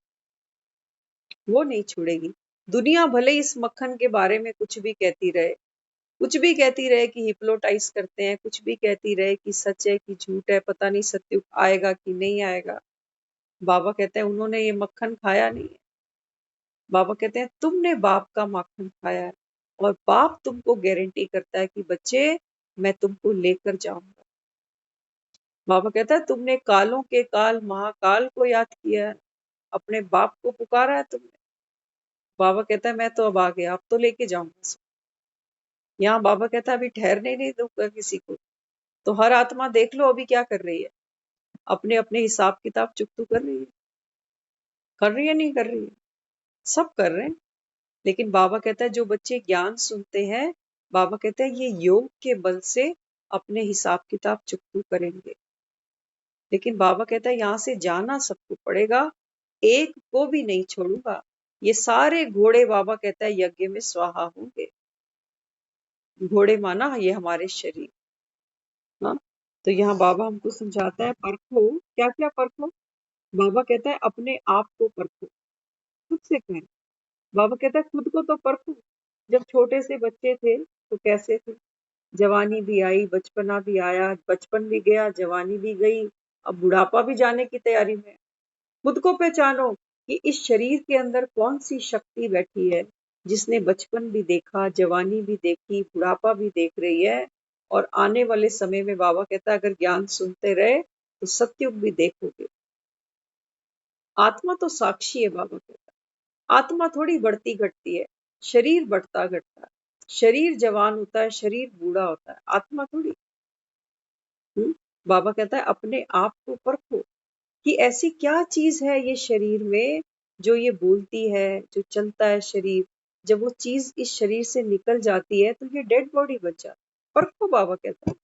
वो नहीं छोड़ेगी। दुनिया भले इस मक्खन के बारे में कुछ भी कहती रहे, कुछ भी कहती रहे कि हिप्नोटाइज करते हैं, कुछ भी कहती रहे कि सच है कि झूठ है, पता नहीं सत्युग आएगा कि नहीं आएगा। बाबा कहते हैं उन्होंने ये मक्खन खाया नहीं है। बाबा कहते हैं तुमने बाप का मक्खन खाया है, और बाप तुमको गारंटी करता है कि बच्चे मैं तुमको लेकर जाऊंगा। बाबा कहता है तुमने कालों के काल महाकाल को याद किया है, अपने बाप को पुकारा है तुमने। बाबा कहता है मैं तो अब आ गया, अब तो लेके जाऊंगा। यहाँ बाबा कहता है अभी ठहरने नहीं दूंगा किसी को। तो हर आत्मा देख लो अभी क्या कर रही है, अपने अपने हिसाब किताब चुकतू कर रही है, कर रही है नहीं कर रही है, सब कर रहे हैं। लेकिन बाबा कहता है जो बच्चे ज्ञान सुनते हैं, बाबा कहते हैं ये योग के बल से अपने हिसाब किताब चुकतू करेंगे। लेकिन बाबा कहता है यहाँ से जाना सबको पड़ेगा, एक को भी नहीं छोड़ूंगा। ये सारे घोड़े बाबा कहता है यज्ञ में स्वाहा होंगे। घोड़े माना ये हमारे शरीर। हाँ, तो यहाँ बाबा हमको समझाता है परखो, क्या क्या परखो। बाबा कहता है अपने आप को परखो, खुद से कहें। बाबा कहता है खुद को तो परखो, जब छोटे से बच्चे थे तो कैसे थे, जवानी भी आई, बचपना भी आया, बचपन भी गया, जवानी भी गई, अब बुढ़ापा भी जाने की तैयारी में है। खुद को पहचानो कि इस शरीर के अंदर कौन सी शक्ति बैठी है, जिसने बचपन भी देखा, जवानी भी देखी, बुढ़ापा भी देख रही है। और आने वाले समय में बाबा कहता है अगर ज्ञान सुनते रहे तो सतयुग भी देखोगे। आत्मा तो साक्षी है, बाबा कहता है आत्मा थोड़ी बढ़ती घटती है, शरीर बढ़ता घटता है। शरीर जवान होता है, शरीर बूढ़ा होता है, आत्मा थोड़ी। बाबा कहता है अपने आप को परखो कि ऐसी क्या चीज है ये शरीर में, जो ये बोलती है, जो चलता है शरीर, जब वो चीज इस शरीर से निकल जाती है तो ये डेड बॉडी बन जाती है। परखो, बाबा कहता है।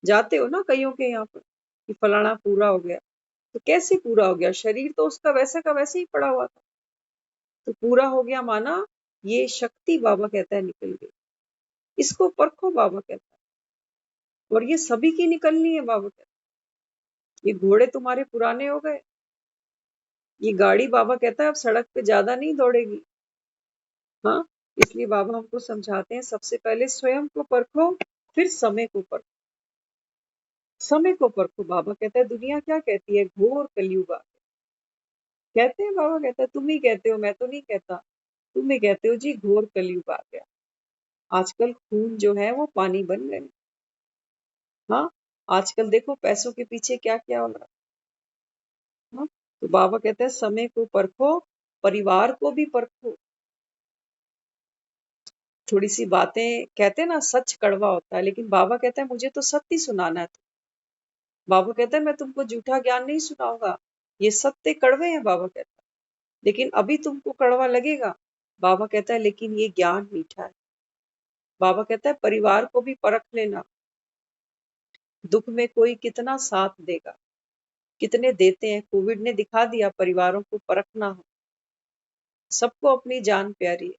जाते हो ना कईयों के यहाँ पर कि फलाना पूरा हो गया, तो कैसे पूरा हो गया, शरीर तो उसका वैसा का वैसे ही पड़ा हुआ था। तो पूरा हो गया माना ये शक्ति, बाबा कहता है निकल गई। इसको परखो, बाबा कहता है। और ये सभी की निकलनी है, बाबा कहता है। ये घोड़े तुम्हारे पुराने हो गए, ये गाड़ी बाबा कहता है अब सड़क पे ज्यादा नहीं दौड़ेगी। हाँ, इसलिए बाबा हमको समझाते हैं सबसे पहले स्वयं को परखो, फिर समय को परखो। समय को परखो, बाबा कहता है दुनिया क्या कहती है, घोर कलयुग आ गया। कहते हैं, बाबा कहता है तुम ही कहते हो, मैं तो नहीं कहता, तुम ही कहते हो जी घोर कलयुग आ गया। आजकल खून जो है वो पानी बन गए। हाँ, आजकल देखो पैसों के पीछे क्या क्या हो रहा है। हाँ? तो बाबा कहते हैं समय को परखो, परिवार को भी परखो। थोड़ी सी बातें कहते हैं ना, सच कड़वा होता है, लेकिन बाबा कहता है मुझे तो सत्य सुनाना है। बाबा कहता है मैं तुमको झूठा ज्ञान नहीं सुनाऊंगा, ये सत्य कड़वे हैं, बाबा कहता है। लेकिन अभी तुमको कड़वा लगेगा। बाबा कहता है लेकिन ये ज्ञान मीठा है। बाबा कहता है परिवार को भी परख लेना, दुख में कोई कितना साथ देगा, कितने देते हैं। कोविड ने दिखा दिया परिवारों को परखना हो, सबको अपनी जान प्यारी है।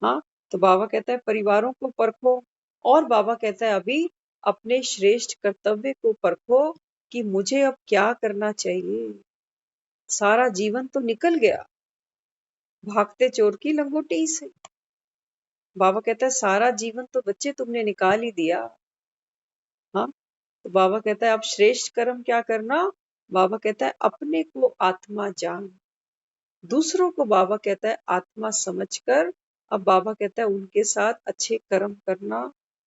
हाँ, तो बाबा कहता है परिवारों को परखो। और बाबा कहता है अभी अपने श्रेष्ठ कर्तव्य को परखो कि मुझे अब क्या करना चाहिए। सारा जीवन तो निकल गया भागते चोर की लंगोटी से। बाबा कहता है सारा जीवन तो बच्चे तुमने निकाल ही दिया। हाँ, तो बाबा कहता है अब श्रेष्ठ कर्म क्या करना। बाबा कहता है अपने को आत्मा जान, दूसरों को बाबा कहता है आत्मा समझकर। अब बाबा कहता है उनके साथ अच्छे कर्म करना,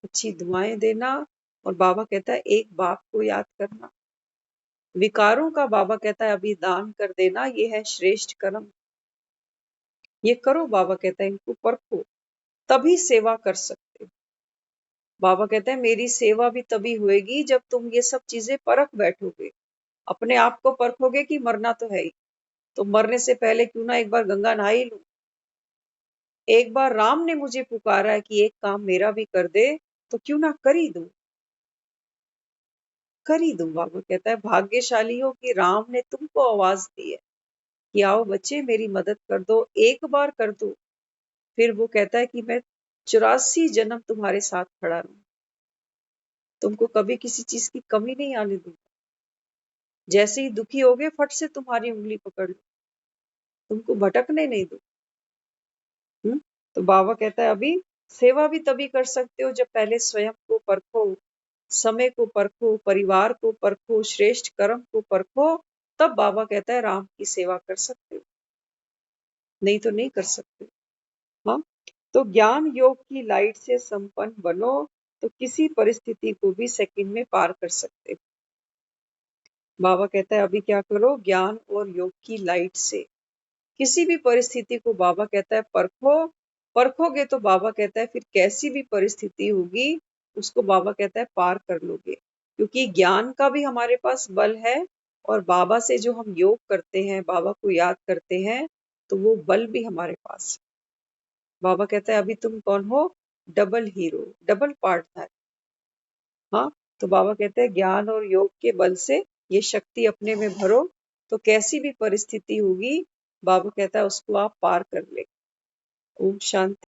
अच्छी दुआएं देना। और बाबा कहता है एक बाप को याद करना। विकारों का बाबा कहता है अभी दान कर देना, ये है श्रेष्ठ कर्म। ये करो, बाबा कहता है इनको परखो, तभी सेवा कर सकते हो। बाबा कहते हैं मेरी सेवा भी तभी होएगी जब तुम ये सब चीजें परख बैठोगे। अपने आप को परखोगे कि मरना तो है ही, तो मरने से पहले क्यों ना एक बार गंगा नहा ही लूं। एक बार राम ने मुझे पुकारा है कि एक काम मेरा भी कर दे, तो क्यों ना कर ही दूं, कर ही दूं। बाबा कहता है भाग्यशाली हो कि राम ने तुमको आवाज दी है कि आओ बच्चे मेरी मदद कर दो, एक बार कर दो। फिर वो कहता है कि मैं 84 जन्म तुम्हारे साथ खड़ा रहूं, तुमको कभी किसी चीज की कमी नहीं आने दूंगा। जैसे ही दुखी होगे फट से तुम्हारी उंगली पकड़ लो, तुमको भटकने नहीं दूं। तो बाबा कहता है अभी सेवा भी तभी कर सकते हो जब पहले स्वयं को परखो, समय को परखो, परिवार को परखो, श्रेष्ठ कर्म को परखो। तब बाबा कहता है राम की सेवा कर सकते हो, नहीं तो नहीं कर सकते। हाँ, तो ज्ञान योग की लाइट से संपन्न बनो, तो किसी परिस्थिति को भी सेकंड में पार कर सकते हो। बाबा कहता है अभी क्या करो, ज्ञान और योग की लाइट से किसी भी परिस्थिति को बाबा कहता है परखो। परखोगे तो बाबा कहता है फिर कैसी भी परिस्थिति होगी उसको बाबा कहता है पार कर लोगे, क्योंकि ज्ञान का भी हमारे पास बल है। और बाबा से जो हम योग करते हैं, बाबा को याद करते हैं, तो वो बल भी हमारे पास है। बाबा कहता है अभी तुम कौन हो, डबल हीरो, डबल पार्टनर। हाँ, तो बाबा कहते हैं ज्ञान और योग के बल से ये शक्ति अपने में भरो, तो कैसी भी परिस्थिति होगी बाबा कहता है उसको आप पार कर ले। ओम शांति।